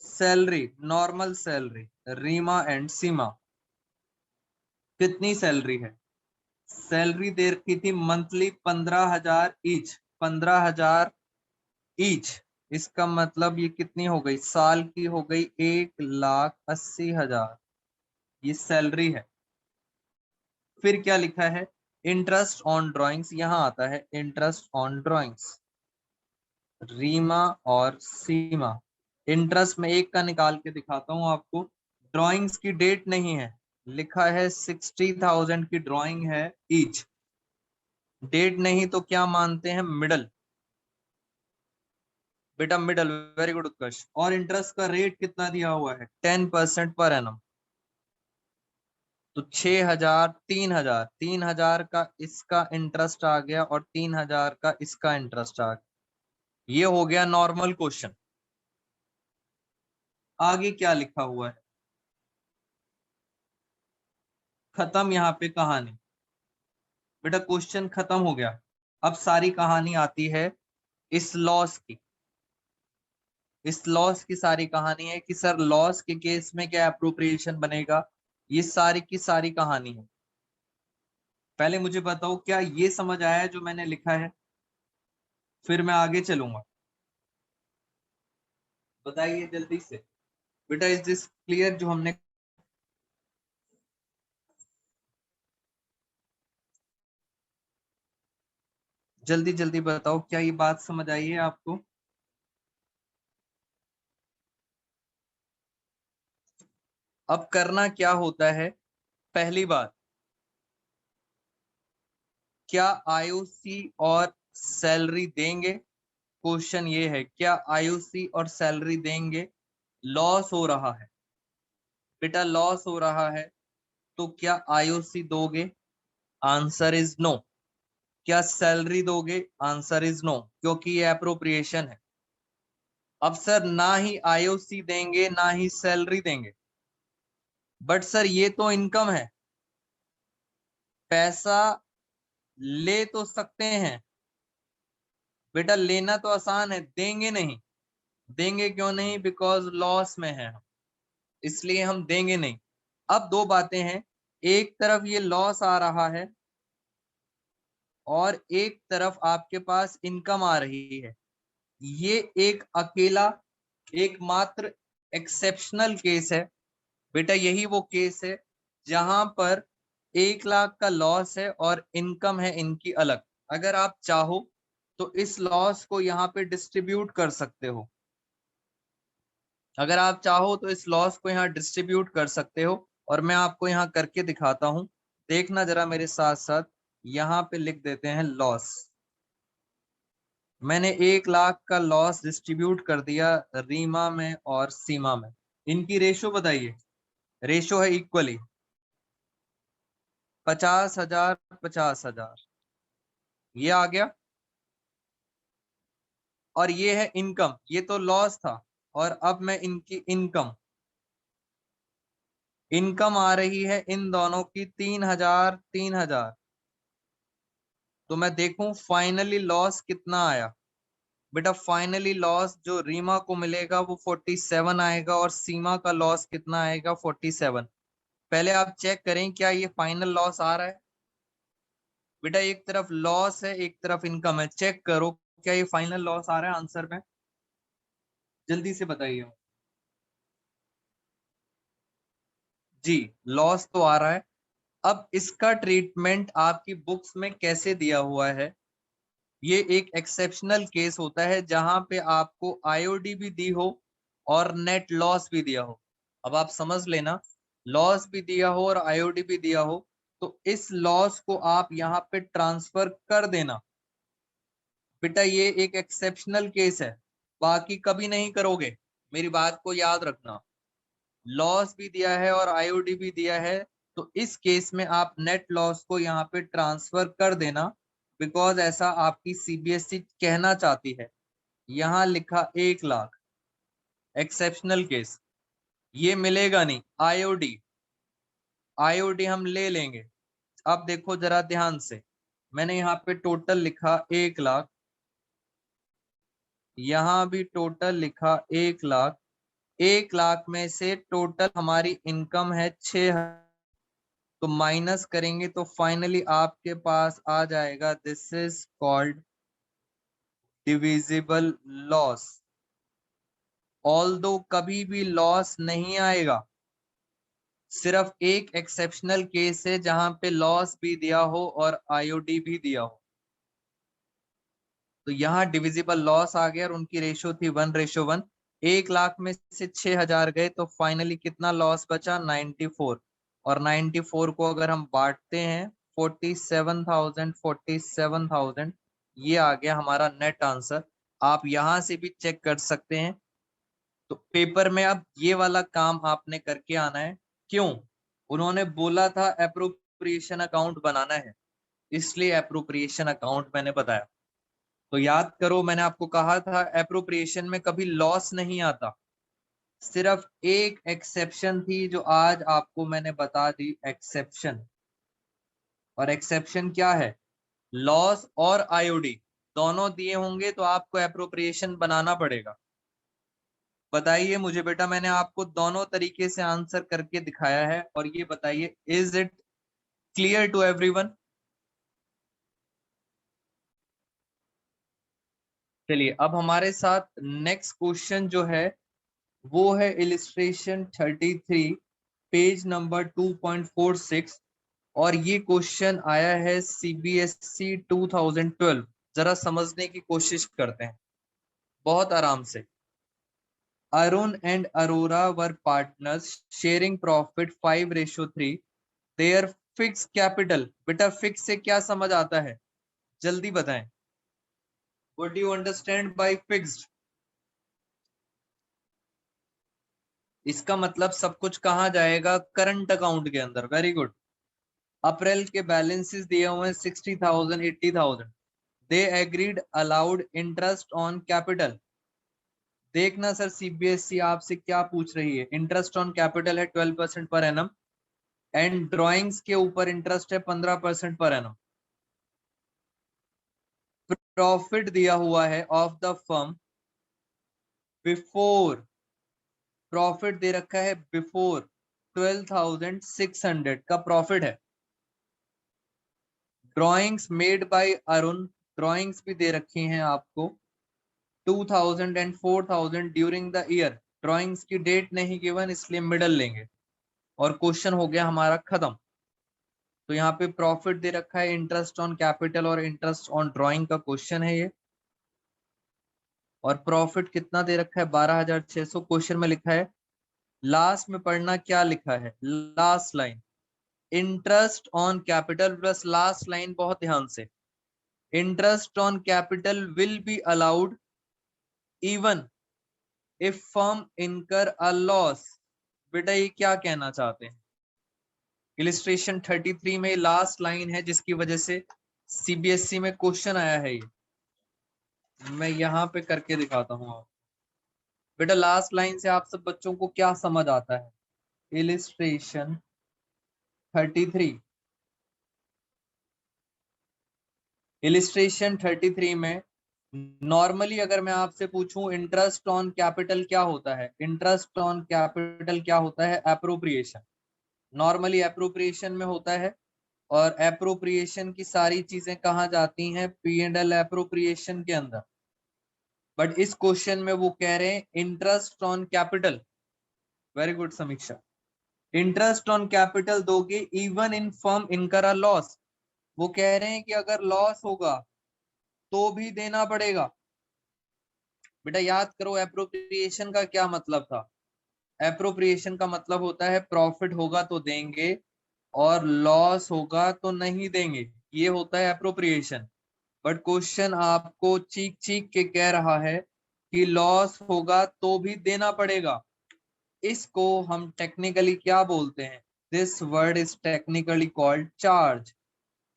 Salary, normal salary, Reema and Seema, कितनी सैलरी है? सैलरी दे रखी थी मंथली 15,000 ईच। 15,000 ईच, इसका मतलब ये कितनी हो गई? साल की हो गई 1,80,000। ये सैलरी है। फिर क्या लिखा है? इंटरेस्ट ऑन ड्राइंग्स, यहां आता है इंटरेस्ट ऑन ड्राइंग्स। रीमा और सीमा, इंटरेस्ट में एक का निकाल के दिखाता हूं आपको। ड्राइंग्स की डेट नहीं है, लिखा है 60,000 की ड्राइंग है ईच। डेट नहीं तो क्या मानते हैं? मिडल। बेटा मिडल, वेरी गुड उत्कर्ष। और इंटरेस्ट का रेट कितना दिया हुआ है? 10% पर एनम। तो 6,000, 3,000, 3,000 का इसका इंटरेस्ट आ गया, और 3,000 का इसका इंटरेस्ट आ गया। ये हो गया नॉर्मल क्वेश्चन। आगे क्या लिखा हुआ है? खत्म यहाँ पे कहानी। बेटा क्वेश्चन खत्म हो गया। अब सारी कहानी आती है इस लॉस की। इस लॉस की सारी कहानी है कि सर लॉस के केस में क्या अप्रोप्रिएशन बनेगा, ये सारी की सारी कहानी है। पहले मुझे बताओ क्या ये समझ आया जो मैंने लिखा है, फिर मैं आगे चलूंगा। बताइए जल्दी से बेटा, इज दिस क्लियर जो हमने। जल्दी जल्दी बताओ क्या ये बात समझ आई है आपको। अब करना क्या होता है, पहली बात, क्या आईओसी और सैलरी देंगे। क्वेश्चन ये है क्या आईओसी और सैलरी देंगे। लॉस हो रहा है बेटा, लॉस हो रहा है, तो क्या आईओसी दोगे। Answer is no. क्या सैलरी दोगे। आंसर इज नो, क्योंकि ये अप्रोप्रिएशन है। अब सर ना ही आईओसी देंगे ना ही सैलरी देंगे, बट सर ये तो इनकम है, पैसा ले तो सकते हैं। बेटा लेना तो आसान है, देंगे नहीं। देंगे क्यों नहीं, बिकॉज लॉस में है हम, इसलिए हम देंगे नहीं। अब दो बातें हैं, एक तरफ ये लॉस आ रहा है और एक तरफ आपके पास इनकम आ रही है। ये एक अकेला एकमात्र एक्सेप्शनल केस है बेटा, यही वो केस है जहां पर 1 लाख का लॉस है और इनकम है इनकी अलग। अगर आप चाहो तो इस लॉस को यहाँ पे डिस्ट्रीब्यूट कर सकते हो। अगर आप चाहो तो इस लॉस को यहाँ डिस्ट्रीब्यूट कर सकते हो, और मैं आपको यहाँ करके दिखाता हूं। देखना जरा मेरे साथ साथ, यहाँ पे लिख देते हैं लॉस। मैंने 1 लाख का लॉस डिस्ट्रीब्यूट कर दिया रीमा में और सीमा में। इनकी रेशो बताइए। रेशो है इक्वली 50,000 50,000, ये आ गया। और ये है इनकम, ये तो लॉस था, और अब मैं इनकी इनकम इनकम आ रही है इन दोनों की 3,000 3,000। तो मैं देखूं फाइनली लॉस कितना आया। बेटा फाइनली लॉस जो रीमा को मिलेगा वो 47 आएगा, और सीमा का लॉस कितना आएगा 47। पहले आप चेक करें क्या ये फाइनल लॉस आ रहा है। बेटा एक तरफ लॉस है एक तरफ इनकम है, चेक करो क्या ये फाइनल लॉस आ रहा है आंसर में। जल्दी से बताइए। जी, लॉस तो आ रहा है। अब इसका ट्रीटमेंट आपकी बुक्स में कैसे दिया हुआ है, ये एक एक्सेप्शनल केस होता है जहां पे आपको आईओडी भी दी हो और नेट लॉस भी दिया हो। अब आप समझ लेना, लॉस भी दिया हो और आईओडी भी दिया हो, तो इस लॉस को आप यहाँ पे ट्रांसफर कर देना। बेटा ये एक एक्सेप्शनल केस है, बाकी कभी नहीं करोगे, मेरी बात को याद रखना। लॉस भी दिया है और आईओडी भी दिया है, तो इस केस में आप नेट लॉस को यहाँ पे ट्रांसफर कर देना, बिकॉज ऐसा आपकी सीबीएसई कहना चाहती है। यहाँ लिखा 1 लाख, एक्सेप्शनल केस, ये मिलेगा नहीं। आईओडी, आईओडी हम ले लेंगे। अब देखो जरा ध्यान से, मैंने यहाँ पे टोटल लिखा 1 लाख, यहाँ भी टोटल लिखा 1 लाख। 1 लाख में से टोटल हमारी इनकम है 6, तो माइनस करेंगे तो फाइनली आपके पास आ जाएगा this is called divisible loss. Although कभी भी लॉस नहीं आएगा, सिर्फ एक एक्सेप्शनल केस है जहां पे लॉस भी दिया हो और आईओडी भी दिया हो। तो यहाँ डिविजिबल लॉस आ गया और उनकी रेशो थी 1:1। 1 लाख में से 6,000 गए तो फाइनली कितना लॉस बचा 94। और 94 को अगर हम बांटते हैं 47,000 47,000, ये आ गया हमारा नेट आंसर। आप यहां से भी चेक कर सकते हैं। तो पेपर में अब ये वाला काम आपने करके आना है। क्यों, उन्होंने बोला था एप्रोप्रिएशन अकाउंट बनाना है, इसलिए एप्रोप्रिएशन अकाउंट मैंने बताया। तो याद करो मैंने आपको कहा था एप्रोप्रिएशन में कभी लॉस नहीं आता, सिर्फ एक एक्सेप्शन थी जो आज आपको मैंने बता दी, एक्सेप्शन। और एक्सेप्शन क्या है, लॉस और आईओडी दोनों दिए होंगे तो आपको एप्रोप्रिएशन बनाना पड़ेगा। बताइए मुझे बेटा, मैंने आपको दोनों तरीके से आंसर करके दिखाया है, और ये बताइए is it clear to everyone? चलिए अब हमारे साथ नेक्स्ट क्वेश्चन जो है वो है इलिस्ट्रेशन 33, पेज नंबर 2.46, और ये क्वेश्चन आया है सीबीएसई 2012। जरा समझने की कोशिश करते हैं बहुत आराम से। Arun and Arora were partners sharing profit 5:3। Their fix capital, बेटा फिक्स से क्या समझ आता है, जल्दी बताएं। What do you understand by fixed? इसका मतलब सब कुछ कहाँ जाएगा, करंट अकाउंट के अंदर। Very good. अप्रैल के बैलेंसेस दिए हुए हैं 60,000 80,000। They agreed allowed interest on capital. देखना सर सीबीएसई आपसे क्या पूछ रही है। इंटरेस्ट ऑन कैपिटल है 12% पर एनम, एंड ड्राइंग्स के ऊपर इंटरेस्ट है 15% पर एनम। प्रॉफिट दिया हुआ है of the firm before, profit दे रखा है बिफोर 12,600 का प्रॉफिट है। Drawings made by Arun, drawings भी दे रखी हैं आपको 2,000 and 4,000 during the year. Drawings की डेट नहीं गिवन इसलिए मिडल लेंगे, और क्वेश्चन हो गया हमारा खत्म। तो यहाँ पे प्रॉफिट दे रखा है, इंटरेस्ट ऑन कैपिटल और इंटरेस्ट ऑन ड्राइंग का क्वेश्चन है ये। और प्रॉफिट कितना दे रखा है, 12,600। क्वेश्चन में लिखा है, लास्ट में पढ़ना क्या लिखा है, last line interest on capital plus last line, बहुत ध्यान से। Interest on capital will be allowed even if firm इनकर अ लॉस। बेटा ये क्या कहना चाहते हैं, इलिस्ट्रेशन 33 में लास्ट लाइन है जिसकी वजह से सीबीएसई में क्वेश्चन आया है। ये मैं यहाँ पे करके दिखाता हूँ आपको। बेटा लास्ट लाइन से आप सब बच्चों को क्या समझ आता है, इलिस्ट्रेशन 33, इलिस्ट्रेशन 33 में नॉर्मली अगर मैं आपसे पूछूं इंटरेस्ट ऑन कैपिटल क्या होता है, इंटरेस्ट ऑन कैपिटल क्या होता है, एप्रोप्रिएशन। नॉर्मली एप्रोप्रिएशन में होता है, और एप्रोप्रिएशन की सारी चीजें कहाँ जाती हैं, पी एंड एल एप्रोप्रिएशन के अंदर। बट इस क्वेश्चन में वो कह रहे हैं interest on capital. Very good समीक्षा। इंटरेस्ट ऑन कैपिटल दोगे इवन इन फर्म इनकर अ लॉस। वो कह रहे हैं कि अगर लॉस होगा तो भी देना पड़ेगा। बेटा याद करो एप्रोप्रिएशन का क्या मतलब था, एप्रोप्रिएशन का मतलब होता है प्रॉफिट होगा तो देंगे और लॉस होगा तो नहीं देंगे, ये होता है एप्रोप्रिएशन। बट क्वेश्चन आपको चीख चीख के कह रहा है कि लॉस होगा तो भी देना पड़ेगा। इसको हम टेक्निकली क्या बोलते हैं, this word is technically called charge.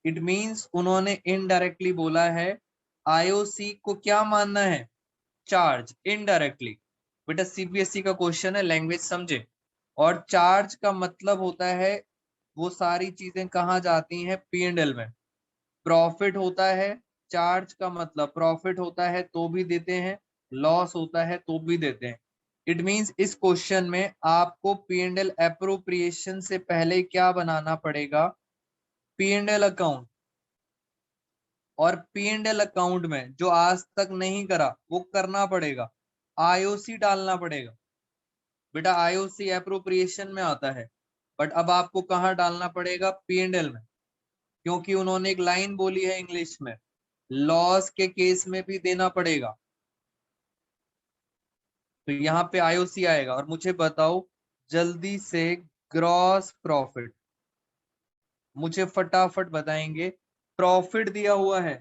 It means उन्होंने इनडायरेक्टली बोला है आईओसी को क्या मानना है, चार्ज, इनडायरेक्टली। बेटा सीबीएसई का क्वेश्चन है, लैंग्वेज समझे। और चार्ज का मतलब होता है वो सारी चीजें कहाँ जाती हैं, पी एंड एल में। प्रॉफिट होता है, चार्ज का मतलब प्रॉफिट होता है तो भी देते हैं, लॉस होता है तो भी देते हैं। इट मींस इस क्वेश्चन में आपको पी एंड एल एप्रोप्रिएशन से पहले क्या बनाना पड़ेगा, पी एंड एल अकाउंट। और पी एंड एल अकाउंट में जो आज तक नहीं करा वो करना पड़ेगा, आईओसी डालना पड़ेगा। बेटा आईओसी एप्रोप्रिएशन में आता है, बट अब आपको कहाँ डालना पड़ेगा, पी एंड एल में। क्योंकि उन्होंने एक लाइन बोली है इंग्लिश में, लॉस के केस में भी देना पड़ेगा। तो यहाँ पे आईओसी आएगा। और मुझे बताओ जल्दी से, ग्रॉस प्रॉफिट मुझे फटाफट बताएंगे। प्रॉफिट दिया हुआ है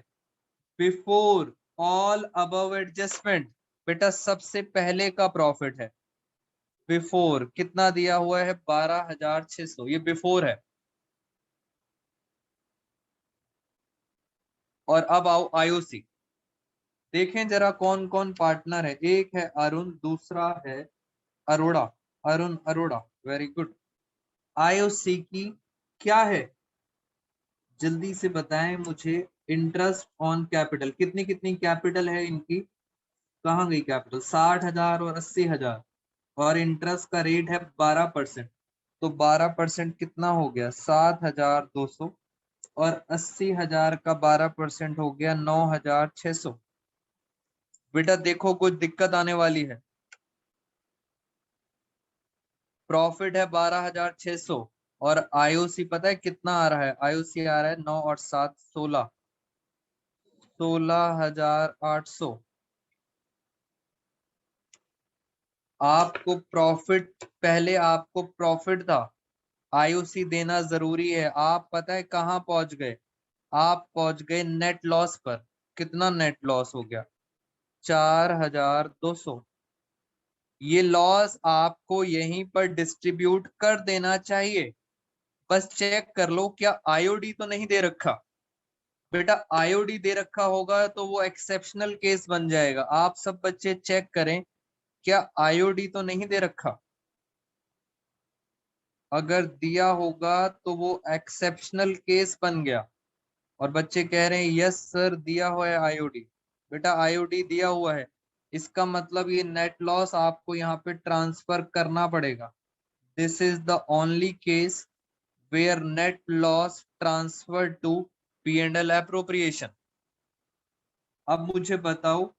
बिफोर ऑल अबव एडजस्टमेंट, बेटा सबसे पहले का प्रॉफिट है बिफोर। कितना दिया हुआ है, 12,600, ये बिफोर है। और अब आओ आईओसी, देखें जरा कौन कौन पार्टनर है। एक है अरुण, दूसरा है Arora, Arun Arora, very good. IOC की क्या है, जल्दी से बताएं मुझे। इंटरेस्ट ऑन कैपिटल, कितनी कितनी कैपिटल है इनकी, कहाँ गई कैपिटल? 60,000 और 80,000, और इंटरेस्ट का रेट है 12%। तो 12% कितना हो गया? 7,200, और 80,000 का 12% हो गया 9,600। बेटा देखो कुछ दिक्कत आने वाली है। प्रॉफिट है 12,600, और आईओसी पता है कितना आ रहा है? आईओसी आ रहा है 9 और 7 16, 16,800। आपको प्रॉफिट, पहले आपको प्रॉफिट था, आईओसी देना जरूरी है। आप पता है कहाँ पहुंच गए? आप पहुंच गए नेट लॉस पर। कितना नेट लॉस हो गया? 4,200। ये लॉस आपको यहीं पर डिस्ट्रीब्यूट कर देना चाहिए। बस चेक कर लो क्या आईओडी तो नहीं दे रखा। बेटा आईओडी दे रखा होगा तो वो एक्सेप्शनल केस बन जाएगा। आप सब बच्चे चेक करें क्या आईओडी तो नहीं दे रखा। अगर दिया होगा तो वो एक्सेप्शनल केस बन गया। और बच्चे कह रहे हैं यस सर दिया हुआ है आईओडी। बेटा आईओडी दिया हुआ है, इसका मतलब ये नेट लॉस आपको यहाँ पे ट्रांसफर करना पड़ेगा। This is the only case where net loss transfer to P and L appropriation. अब मुझे बताओ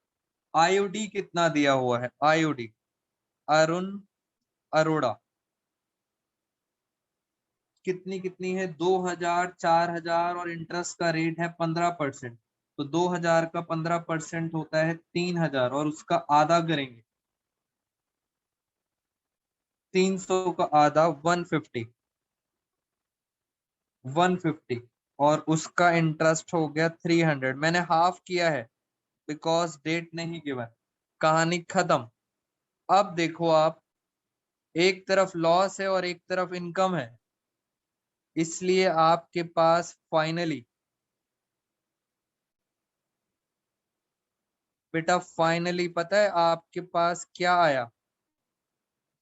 आईओडी कितना दिया हुआ है? आईओडी अरुण अरोड़ा कितनी कितनी है? 2,000, 4,000, और इंटरेस्ट का रेट है 15%। तो 2,000 का 15% होता है 3,000, और उसका आधा करेंगे, 300 का आधा 150, 150, और उसका इंटरेस्ट हो गया 300। मैंने हाफ किया है बिकॉज डेट नहीं गिवन। कहानी खत्म। अब देखो आप, एक तरफ लॉस है और एक तरफ इनकम है, इसलिए आपके पास फाइनली, बेटा फाइनली पता है आपके पास क्या आया?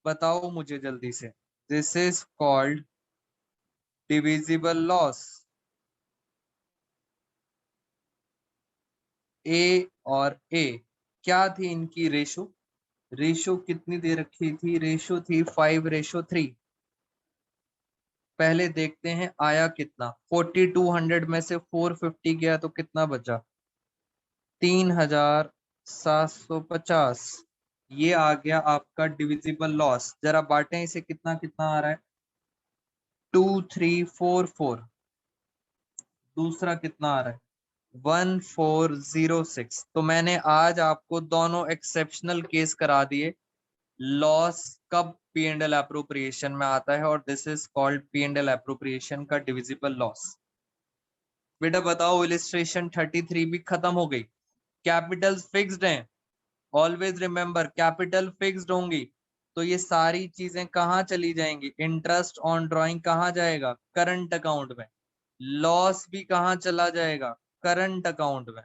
बताओ मुझे जल्दी से। This is called divisible loss. A और ए क्या थी इनकी रेशो? रेशो कितनी दे रखी थी? रेशो थी 5:3। पहले देखते हैं आया कितना। 4,200 में से 450 गया तो कितना बचा? 3,750। ये आ गया आपका डिविजिबल लॉस। जरा बांटें इसे, कितना कितना आ रहा है? 2,344। दूसरा कितना आ रहा है? 1,406। तो मैंने आज आपको दोनों एक्सेप्शनल केस करा दिए। लॉस कब पी एंड एल एप्रोप्रिएशन में आता है, और this is called P and L appropriation का डिविजिबल लॉस। बेटा बताओ इलिस्ट्रेशन 33 भी खत्म हो गई। कैपिटल फिक्स्ड हैं, ऑलवेज रिमेंबर कैपिटल फिक्स्ड होंगी। तो ये सारी चीजें कहाँ चली जाएंगी? इंटरेस्ट ऑन ड्राइंग कहाँ जाएगा? करंट अकाउंट में। लॉस भी कहाँ चला जाएगा? करंट अकाउंट में।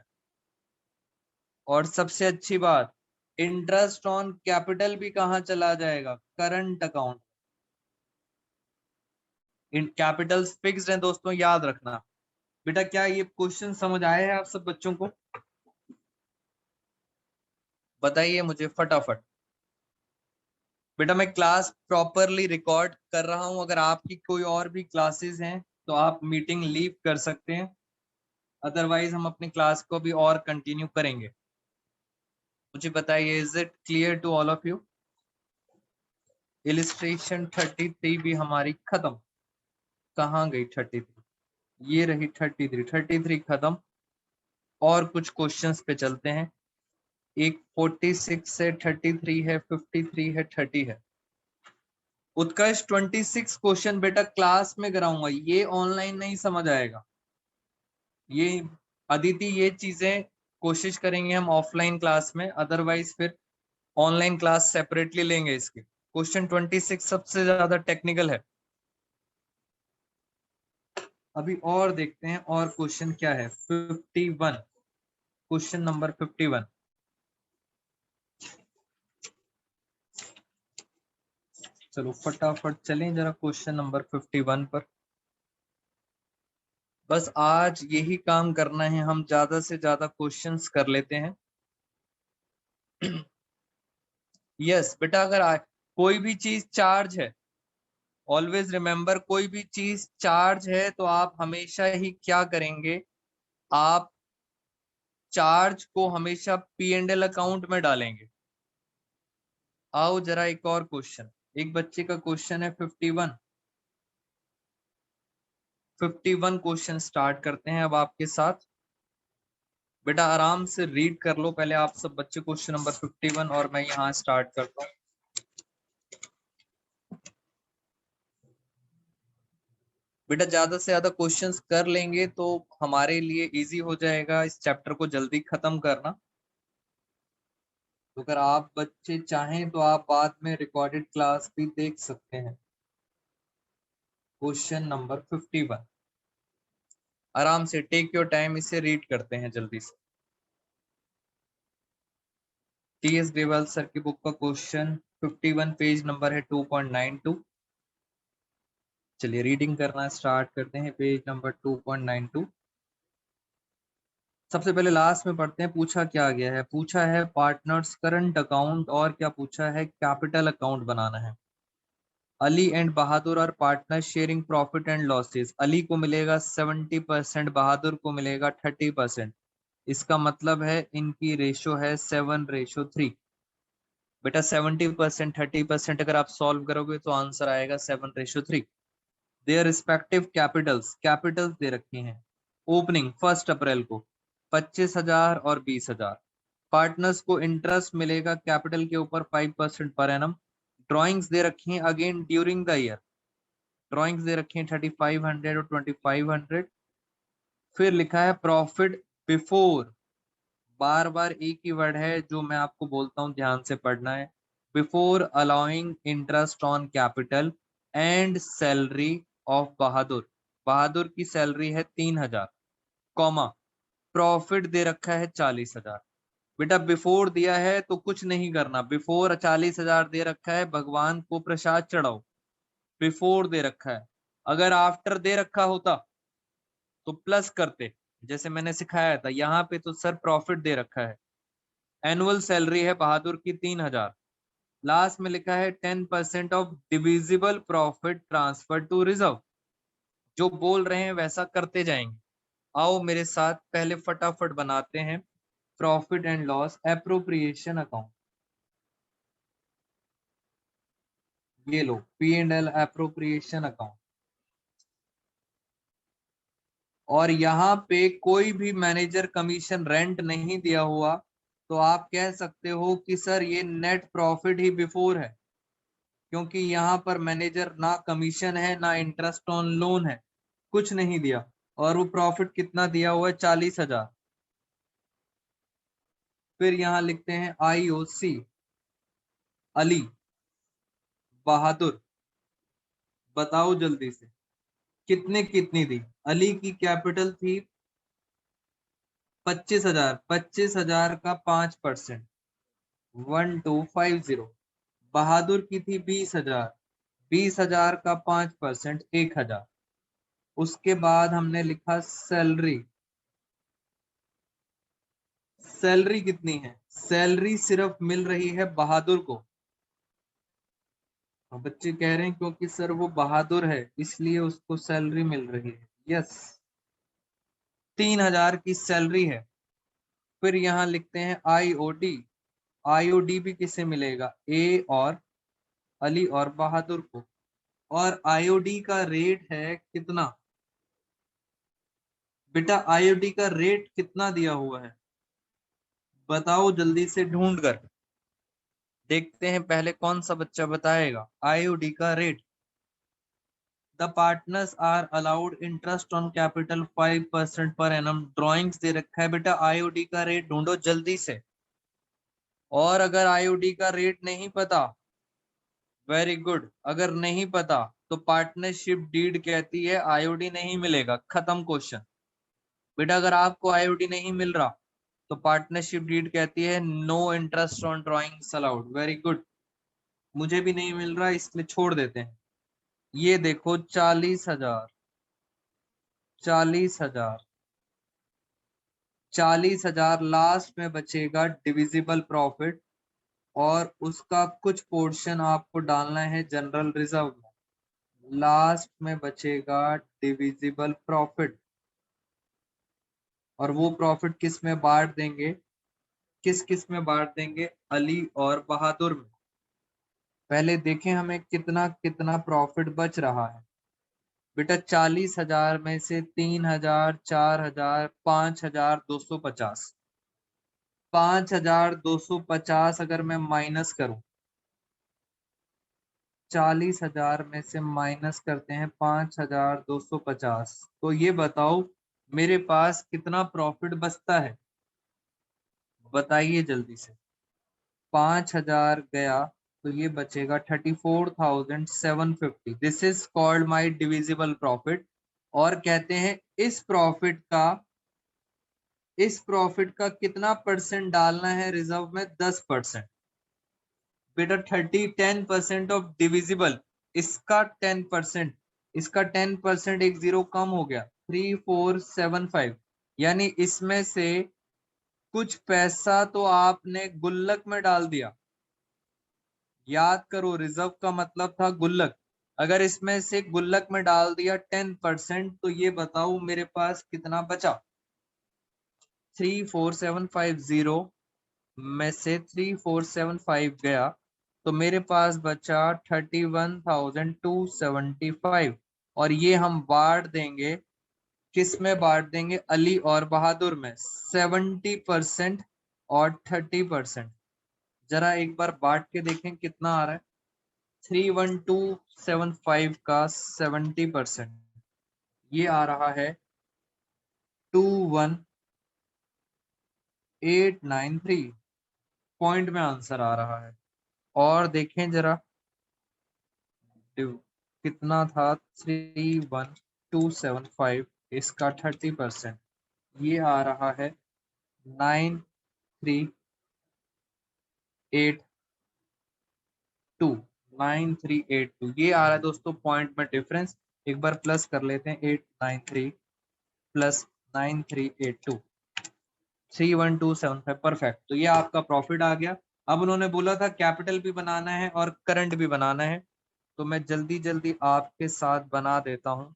और सबसे अच्छी बात, इंटरेस्ट ऑन कैपिटल भी कहाँ चला जाएगा? Current account. इन कैपिटल्स फिक्स्ड हैं दोस्तों, याद रखना। बेटा क्या ये क्वेश्चन समझ आए हैं आप सब बच्चों को? बताइए मुझे फटाफट। बेटा मैं क्लास प्रॉपरली रिकॉर्ड कर रहा हूं। अगर आपकी कोई और भी क्लासेस हैं तो आप मीटिंग लीव कर सकते हैं, अदरवाइज हम अपनी क्लास को भी और कंटिन्यू करेंगे। मुझे बताइए, is it clear to all of you? Illustration 33 भी हमारी खत्म। कहाँ गई 33? ये रही 33। 33 खत्म। और कुछ क्वेश्चंस पे चलते हैं। एक 46 से 33 है, 53 है, 30 है। उत्कर्ष 26 क्वेश्चन बेटा क्लास में कराऊंगा, ये ऑनलाइन नहीं समझ आएगा। ये अदिति ये चीजें कोशिश करेंगे हम ऑफलाइन क्लास में, अदरवाइज फिर ऑनलाइन क्लास सेपरेटली लेंगे इसके। क्वेश्चन 26 सबसे ज्यादा टेक्निकल है। अभी और देखते हैं और क्वेश्चन क्या है। 51, क्वेश्चन नंबर 51। चलो फटाफट चलें जरा क्वेश्चन नंबर 51 पर। बस आज यही काम करना है, हम ज्यादा से ज्यादा क्वेश्चंस कर लेते हैं। यस बेटा, अगर कोई भी चीज चार्ज है, ऑलवेज रिमेम्बर, कोई भी चीज चार्ज है तो आप हमेशा ही क्या करेंगे, आप चार्ज को हमेशा P&L अकाउंट में डालेंगे। आओ जरा एक और क्वेश्चन, एक बच्चे का क्वेश्चन है 51 क्वेश्चन स्टार्ट करते हैं अब आपके साथ। बेटा आराम से रीड कर लो पहले आप सब बच्चे क्वेश्चन नंबर 51, और मैं यहाँ स्टार्ट करता हूँ। बेटा ज्यादा से ज्यादा क्वेश्चंस कर लेंगे तो हमारे लिए इजी हो जाएगा इस चैप्टर को जल्दी खत्म करना। तो अगर आप बच्चे चाहें तो आप बाद में रिकॉर्डेड क्लास भी देख सकते हैं। क्वेश्चन नंबर 51, आराम से टेक योर टाइम, इसे रीड करते हैं जल्दी से। टीएस ग्रेवाल सर की बुक का क्वेश्चन 51, पेज नंबर है 2.92। चलिए रीडिंग करना स्टार्ट करते हैं, पेज नंबर 2.92। सबसे पहले लास्ट में पढ़ते हैं, पूछा क्या गया है। पूछा है पार्टनर्स करंट अकाउंट, और क्या पूछा है, कैपिटल अकाउंट बनाना है। अली एंड बहादुर और partner sharing profit and losses. Ali को मिलेगा 70%, बहादुर को मिलेगा 30%। इसका मतलब है इनकी रेशो है 7:3। बेटा 70% 30% अगर आप सॉल्व करोगे तो आंसर आएगा 7:3। देयर रिस्पेक्टिव कैपिटल्स, कैपिटल्स दे रखी हैं। ओपनिंग 1 अप्रैल को 25,000 और 20,000। पार्टनर्स को इंटरेस्ट मिलेगा कैपिटल के ऊपर 5% पर एनम। ड्रॉइंग्स दे रखी हैं again during the year. Drawings दे रखी हैं 3500 और 2500। फिर लिखा है प्रॉफिट बिफोर, बार बार एक ही वर्ड है जो मैं आपको बोलता हूं ध्यान से पढ़ना है। Before allowing interest on capital and salary of Bahadur. Bahadur की सैलरी है 3,000, कॉमा प्रॉफिट दे रखा है 40,000। बेटा बिफोर दिया है तो कुछ नहीं करना, बिफोर 40,000 दे रखा है, भगवान को प्रसाद चढ़ाओ। बिफोर दे रखा है, अगर आफ्टर दे रखा होता तो प्लस करते, जैसे मैंने सिखाया था। यहाँ पे तो सर प्रॉफिट दे रखा है। एनुअल सैलरी है बहादुर की 3,000। लास्ट में लिखा है 10% of divisible profit transfer to reserve. जो बोल रहे हैं वैसा करते जाएंगे। आओ मेरे साथ पहले फटाफट बनाते हैं profit and loss appropriation account. ये लो P&L एप्रोप्रिएशन अकाउंट। और यहाँ पे कोई भी मैनेजर कमीशन रेंट नहीं दिया हुआ, तो आप कह सकते हो कि सर ये नेट प्रॉफिट ही बिफोर है, क्योंकि यहाँ पर मैनेजर ना कमीशन है ना इंटरेस्ट ऑन लोन है, कुछ नहीं दिया। और वो प्रॉफिट कितना दिया हुआ है, 40,000। फिर यहाँ लिखते हैं IOC, अली बहादुर। बताओ जल्दी से कितने कितनी दी। अली की कैपिटल थी 25,000, 25,000 का 5%, 1250। बहादुर की थी 20,000, 20,000 का 5%, 1,000। उसके बाद हमने लिखा सैलरी। सैलरी कितनी है, सैलरी सिर्फ मिल रही है बहादुर को। और बच्चे कह रहे हैं क्योंकि सर वो बहादुर है इसलिए उसको सैलरी मिल रही है। यस, 3,000 की सैलरी है। फिर यहाँ लिखते हैं IOD। IOD भी किसे मिलेगा, ए और अली और बहादुर को। और IOD का रेट है कितना, बेटा IOD का रेट कितना दिया हुआ है, बताओ जल्दी से ढूंढ कर। देखते हैं पहले कौन सा बच्चा बताएगा IOD का रेट। The partners are allowed interest on capital 5% per annum. Drawings दे रखा है बेटा, IOD का रेट ढूंढो जल्दी से। और अगर IOD का रेट नहीं पता, वेरी गुड, अगर नहीं पता तो पार्टनरशिप डीड कहती है IOD नहीं मिलेगा, खत्म क्वेश्चन। बेटा अगर आपको IOD नहीं मिल रहा तो पार्टनरशिप डीड कहती है no interest on drawings allowed. Very good, मुझे भी नहीं मिल रहा इसलिए छोड़ देते हैं। ये देखो 40,000, 40,000, 40,000 लास्ट में बचेगा डिविजिबल प्रॉफिट, और उसका कुछ पोर्शन आपको डालना है जनरल रिजर्व में। लास्ट में बचेगा डिविजिबल प्रॉफिट, और वो प्रॉफिट किस में बांट देंगे, किस किस में बांट देंगे, अली और बहादुर में। पहले देखें हमें कितना कितना प्रॉफिट बच रहा है। बेटा 40,000 में से 3,000, 4,000, 5,250, 5,250 अगर मैं माइनस करूं, 40,000 में से माइनस करते हैं 5,250, तो ये बताओ मेरे पास कितना प्रॉफिट बचता है, बताइए जल्दी से। 5,000 गया तो ये बचेगा 34,750। This is called my divisible profit. और कहते हैं इस प्रॉफिट का कितना परसेंट डालना है रिजर्व में, 10%। बेटा 10% ऑफ डिविजिबल, इसका 10%, इसका 10%, एक जीरो कम हो गया, 3475। यानी इसमें से कुछ पैसा तो आपने गुल्लक में डाल दिया। याद करो, रिजर्व का मतलब था गुल्लक। अगर इसमें से गुल्लक में डाल दिया 10%, तो ये बताओ मेरे पास कितना बचा। 34750 में से 3475 गया तो मेरे पास बचा 31,275, और ये हम बांट देंगे, किस में बांट देंगे, अली और बहादुर में, 70% और 30%। जरा एक बार बांट के देखें कितना आ रहा है। 31275 का 70% ये आ रहा है 21,893 पॉइंट में आंसर आ रहा है। और देखें जरा कितना था, 31275, इसका 30%, ये आ रहा है 9382, 9382 ये आ रहा है दोस्तों पॉइंट में डिफरेंस। एक बार प्लस कर लेते हैं, 893 प्लस 9382, 31275, परफेक्ट। तो ये आपका प्रॉफिट आ गया। अब उन्होंने बोला था कैपिटल भी बनाना है और करंट भी बनाना है, तो मैं जल्दी जल्दी आपके साथ बना देता हूं।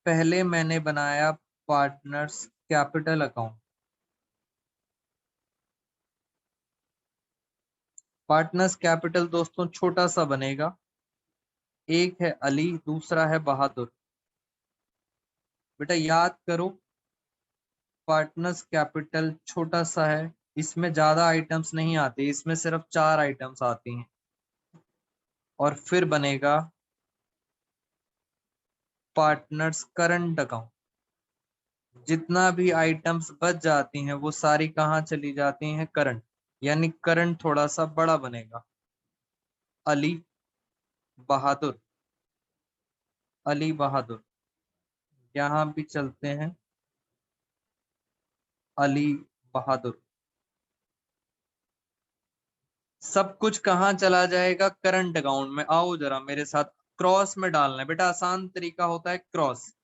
पहले मैंने बनाया partners capital account. Partners capital दोस्तों छोटा सा बनेगा, एक है अली, दूसरा है बहादुर। बेटा याद करो, पार्टनर्स कैपिटल छोटा सा है, इसमें ज्यादा आइटम्स नहीं आती, इसमें सिर्फ 4 आइटम्स आती हैं। और फिर बनेगा पार्टनर्स करंट अकाउंट। जितना भी आइटम्स बच जाती हैं वो सारी कहाँ चली जाती हैं, करंट। यानी करंट थोड़ा सा बड़ा बनेगा, अली बहादुर, अली बहादुर। यहाँ भी चलते हैं, अली बहादुर। सब कुछ कहाँ चला जाएगा, करंट अकाउंट में। आओ जरा मेरे साथ, क्रॉस में डालना है बेटा, आसान तरीका होता है क्रॉस।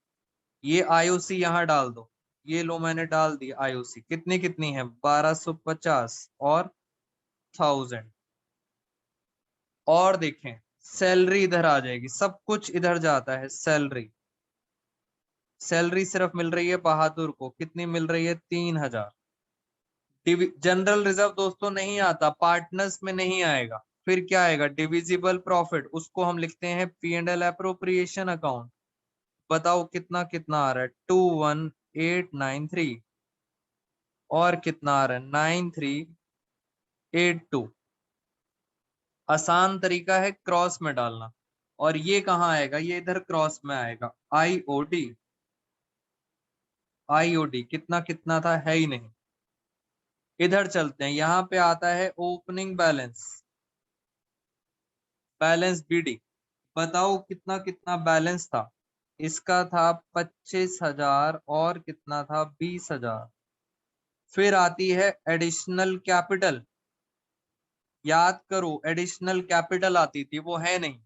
ये आईओसी यहाँ डाल दो, ये लो मैंने डाल दी आईओसी। कितनी कितनी है, 1250 और 1000। और देखें सैलरी इधर आ जाएगी, सब कुछ इधर जाता है, सैलरी। सैलरी सिर्फ मिल रही है बहादुर को, कितनी मिल रही है, 3,000। जनरल रिजर्व दोस्तों नहीं आता, पार्टनर्स में नहीं आएगा। फिर क्या आएगा, डिविजिबल प्रॉफिट, उसको हम लिखते हैं P&L अप्रोप्रिएशन अकाउंट। बताओ कितना कितना आ रहा है, 21,893, और कितना आ रहा है, 9382। आसान तरीका है क्रॉस में डालना। और ये कहाँ आएगा, ये इधर क्रॉस में आएगा, आईओडी। आईओडी कितना कितना था, है ही नहीं। इधर चलते हैं, यहाँ पे आता है ओपनिंग बैलेंस, बैलेंस बीडी। बताओ कितना कितना बैलेंस था, इसका था 25,000 और कितना था, 20,000। फिर आती है एडिशनल कैपिटल। याद करो एडिशनल कैपिटल आती थी, वो है नहीं।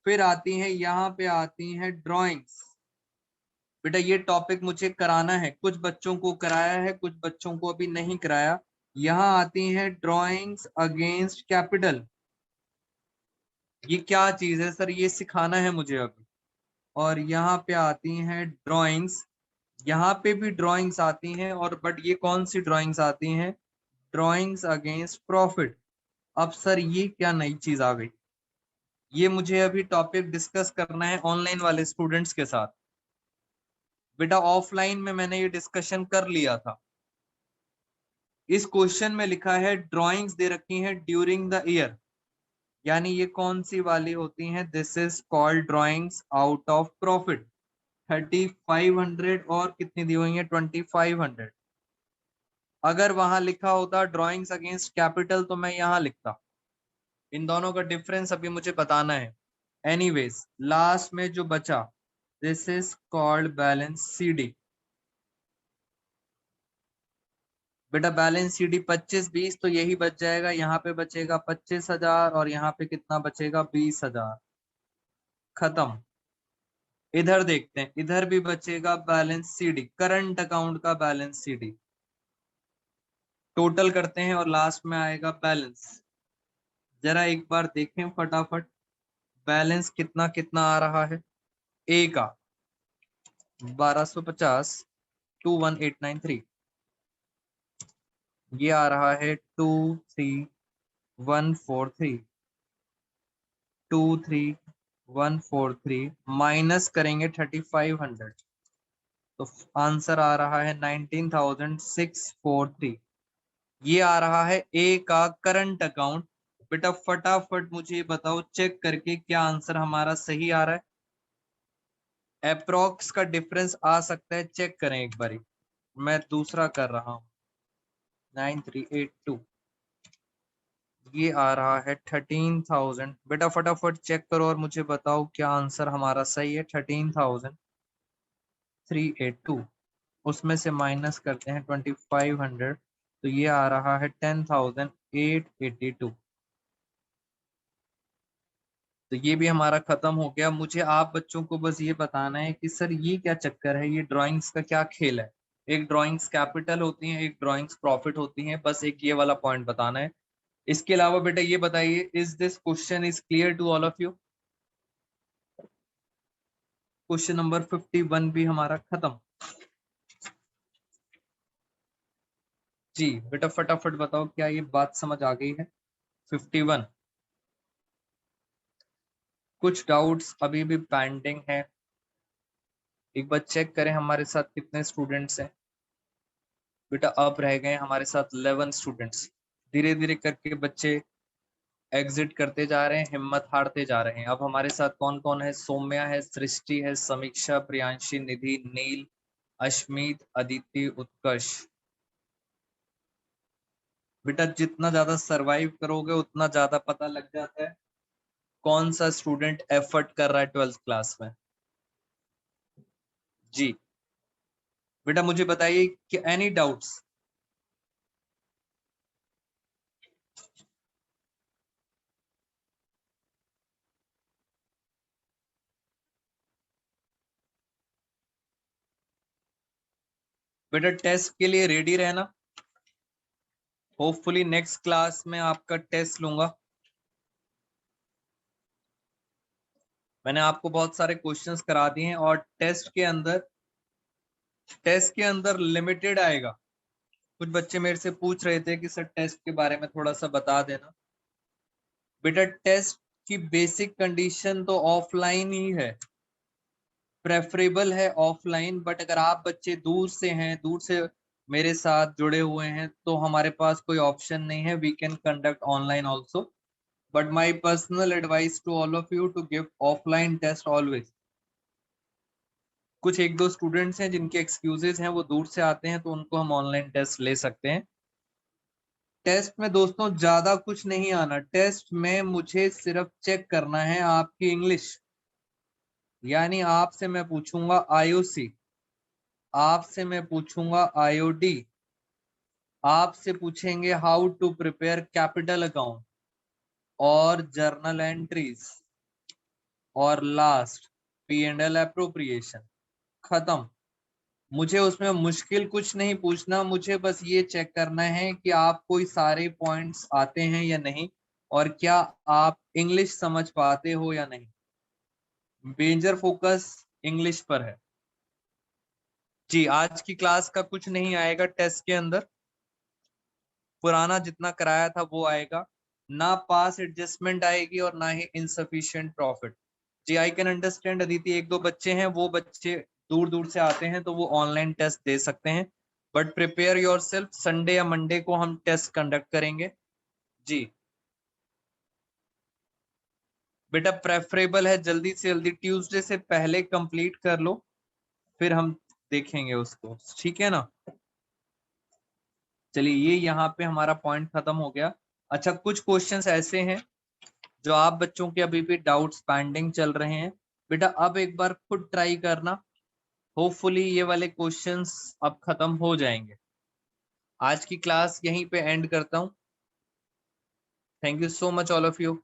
फिर आती है, यहाँ पे आती हैं ड्राइंग्स। बेटा ये टॉपिक मुझे कराना है, कुछ बच्चों को कराया है, कुछ बच्चों को अभी नहीं कराया। यहाँ आती हैं ड्राइंग्स अगेंस्ट कैपिटल। ये क्या चीज है सर, ये सिखाना है मुझे अभी। और यहाँ पे आती हैं ड्राइंग्स, यहाँ पे भी ड्राइंग्स आती हैं, और बट ये कौन सी ड्राइंग्स आती हैं, ड्राइंग्स अगेंस्ट प्रॉफिट। अब सर ये क्या नई चीज आ गई, ये मुझे अभी टॉपिक डिस्कस करना है ऑनलाइन वाले स्टूडेंट्स के साथ। बेटा ऑफलाइन में मैंने ये डिस्कशन कर लिया था। इस क्वेश्चन में लिखा है ड्राइंग्स दे रखी हैं ड्यूरिंग द ईयर, यानी ये कौन सी वाली होती हैं, this is called drawings out of profit. 3500 और कितनी दी हुई है, 2500। अगर वहां लिखा होता ड्राइंग्स अगेंस्ट कैपिटल तो मैं यहाँ लिखता। इन दोनों का डिफरेंस अभी मुझे बताना है। एनीवेज लास्ट में जो बचा, this is called balance CD. बेटा बैलेंस सीडी 25-20 तो यही बच जाएगा, यहाँ पे बचेगा 25,000 और यहाँ पे कितना बचेगा, 20,000। खत्म। इधर देखते हैं, इधर भी बचेगा बैलेंस सीडी, करंट अकाउंट का बैलेंस सीडी। टोटल करते हैं और लास्ट में आएगा बैलेंस। जरा एक बार देखें फटाफट, बैलेंस कितना कितना आ रहा है। ए का 1250, 21893। ये आ रहा है 23143, 23143 माइनस करेंगे 3500, तो आंसर आ रहा है 19,643। ये आ रहा है ए का करंट अकाउंट। बेटा फटाफट मुझे बताओ चेक करके क्या आंसर हमारा सही आ रहा है। अप्रोक्स का डिफरेंस आ सकता है, चेक करें एक बारी। मैं दूसरा कर रहा हूं, 9382। ये आ रहा है 13,000। बेटा फटाफट चेक करो और मुझे बताओ क्या आंसर हमारा सही है। 13,382, उसमें से माइनस करते हैं 2500, तो ये आ रहा है 10,882। तो ये भी हमारा खत्म हो गया। मुझे आप बच्चों को बस ये बताना है कि सर ये क्या चक्कर है, ये ड्राइंग्स का क्या खेल है। एक ड्राइंग्स कैपिटल होती है, एक ड्राइंग्स प्रॉफिट होती है, बस एक ये वाला पॉइंट बताना है। इसके अलावा बेटा ये बताइए, is this question is clear to all of you. Question number 51 भी हमारा खत्म। जी बेटा फटाफट बताओ क्या ये बात समझ आ गई है। 51, कुछ डाउट्स अभी भी पेंडिंग है। एक बार चेक करें हमारे साथ कितने स्टूडेंट्स हैं। बेटा अब रह गए हमारे साथ 11 स्टूडेंट्स। धीरे धीरे करके बच्चे एग्जिट करते जा रहे हैं, हिम्मत हारते जा रहे हैं। अब हमारे साथ कौन कौन है, सौम्या है, सृष्टि है, समीक्षा, प्रियांशी, निधि, नील, अश्मीत, अदिति, उत्कर्ष। बेटा जितना ज्यादा सरवाइव करोगे उतना ज्यादा पता लग जाता है कौन सा स्टूडेंट एफर्ट कर रहा है 12th क्लास में। जी बेटा मुझे बताइए कि एनी डाउट्स। बेटा टेस्ट के लिए रेडी रहना, होपफुली नेक्स्ट क्लास में आपका टेस्ट लूंगा। मैंने आपको बहुत सारे क्वेश्चंस करा दिए हैं और टेस्ट के अंदर लिमिटेड आएगा। कुछ बच्चे मेरे से पूछ रहे थे कि सर टेस्ट के बारे में थोड़ा सा बता देना। बेटा टेस्ट की बेसिक कंडीशन तो ऑफलाइन ही है, प्रेफरेबल है ऑफलाइन, बट अगर आप बच्चे दूर से हैं, दूर से मेरे साथ जुड़े हुए हैं, तो हमारे पास कोई ऑप्शन नहीं है, we can conduct online also, but my personal advice to all of you to give offline test always. कुछ एक दो स्टूडेंट्स हैं जिनके एक्सक्यूजेस हैं, वो दूर से आते हैं, तो उनको हम ऑनलाइन टेस्ट ले सकते हैं। टेस्ट में दोस्तों ज्यादा कुछ नहीं आना, टेस्ट में मुझे सिर्फ चेक करना है आपकी इंग्लिश। यानी आपसे मैं पूछूंगा आईओसी, आपसे मैं पूछूंगा आईओडी, आपसे पूछेंगे how to prepare capital account और जर्नल एंट्रीज, और लास्ट P&L एप्रोप्रिएशन, खत्म। मुझे उसमें मुश्किल कुछ नहीं पूछना, मुझे बस ये चेक करना है कि आपको सारे पॉइंट्स आते हैं या नहीं, और क्या आप इंग्लिश समझ पाते हो या नहीं। मेजर फोकस इंग्लिश पर है जी। आज की क्लास का कुछ नहीं आएगा टेस्ट के अंदर, पुराना जितना कराया था वो आएगा। ना पास एडजस्टमेंट आएगी और ना ही इनसफिशिएंट प्रॉफिट। जी आई कैन अंडरस्टैंड अदिति, एक दो बच्चे हैं, वो बच्चे दूर दूर से आते हैं तो वो ऑनलाइन टेस्ट दे सकते हैं, बट प्रिपेयर योरसेल्फ, संडे या मंडे को हम टेस्ट कंडक्ट करेंगे जी। बेटा प्रेफरेबल है जल्दी से जल्दी ट्यूसडे से पहले कंप्लीट कर लो, फिर हम देखेंगे उसको, ठीक है ना। चलिए ये यहाँ पे हमारा पॉइंट खत्म हो गया। अच्छा, कुछ क्वेश्चंस ऐसे हैं जो आप बच्चों के अभी भी डाउट्स पेंडिंग चल रहे हैं, बेटा अब एक बार खुद ट्राई करना, होपफुली ये वाले क्वेश्चंस अब खत्म हो जाएंगे। आज की क्लास यहीं पे एंड करता हूँ। Thank you so much all of you.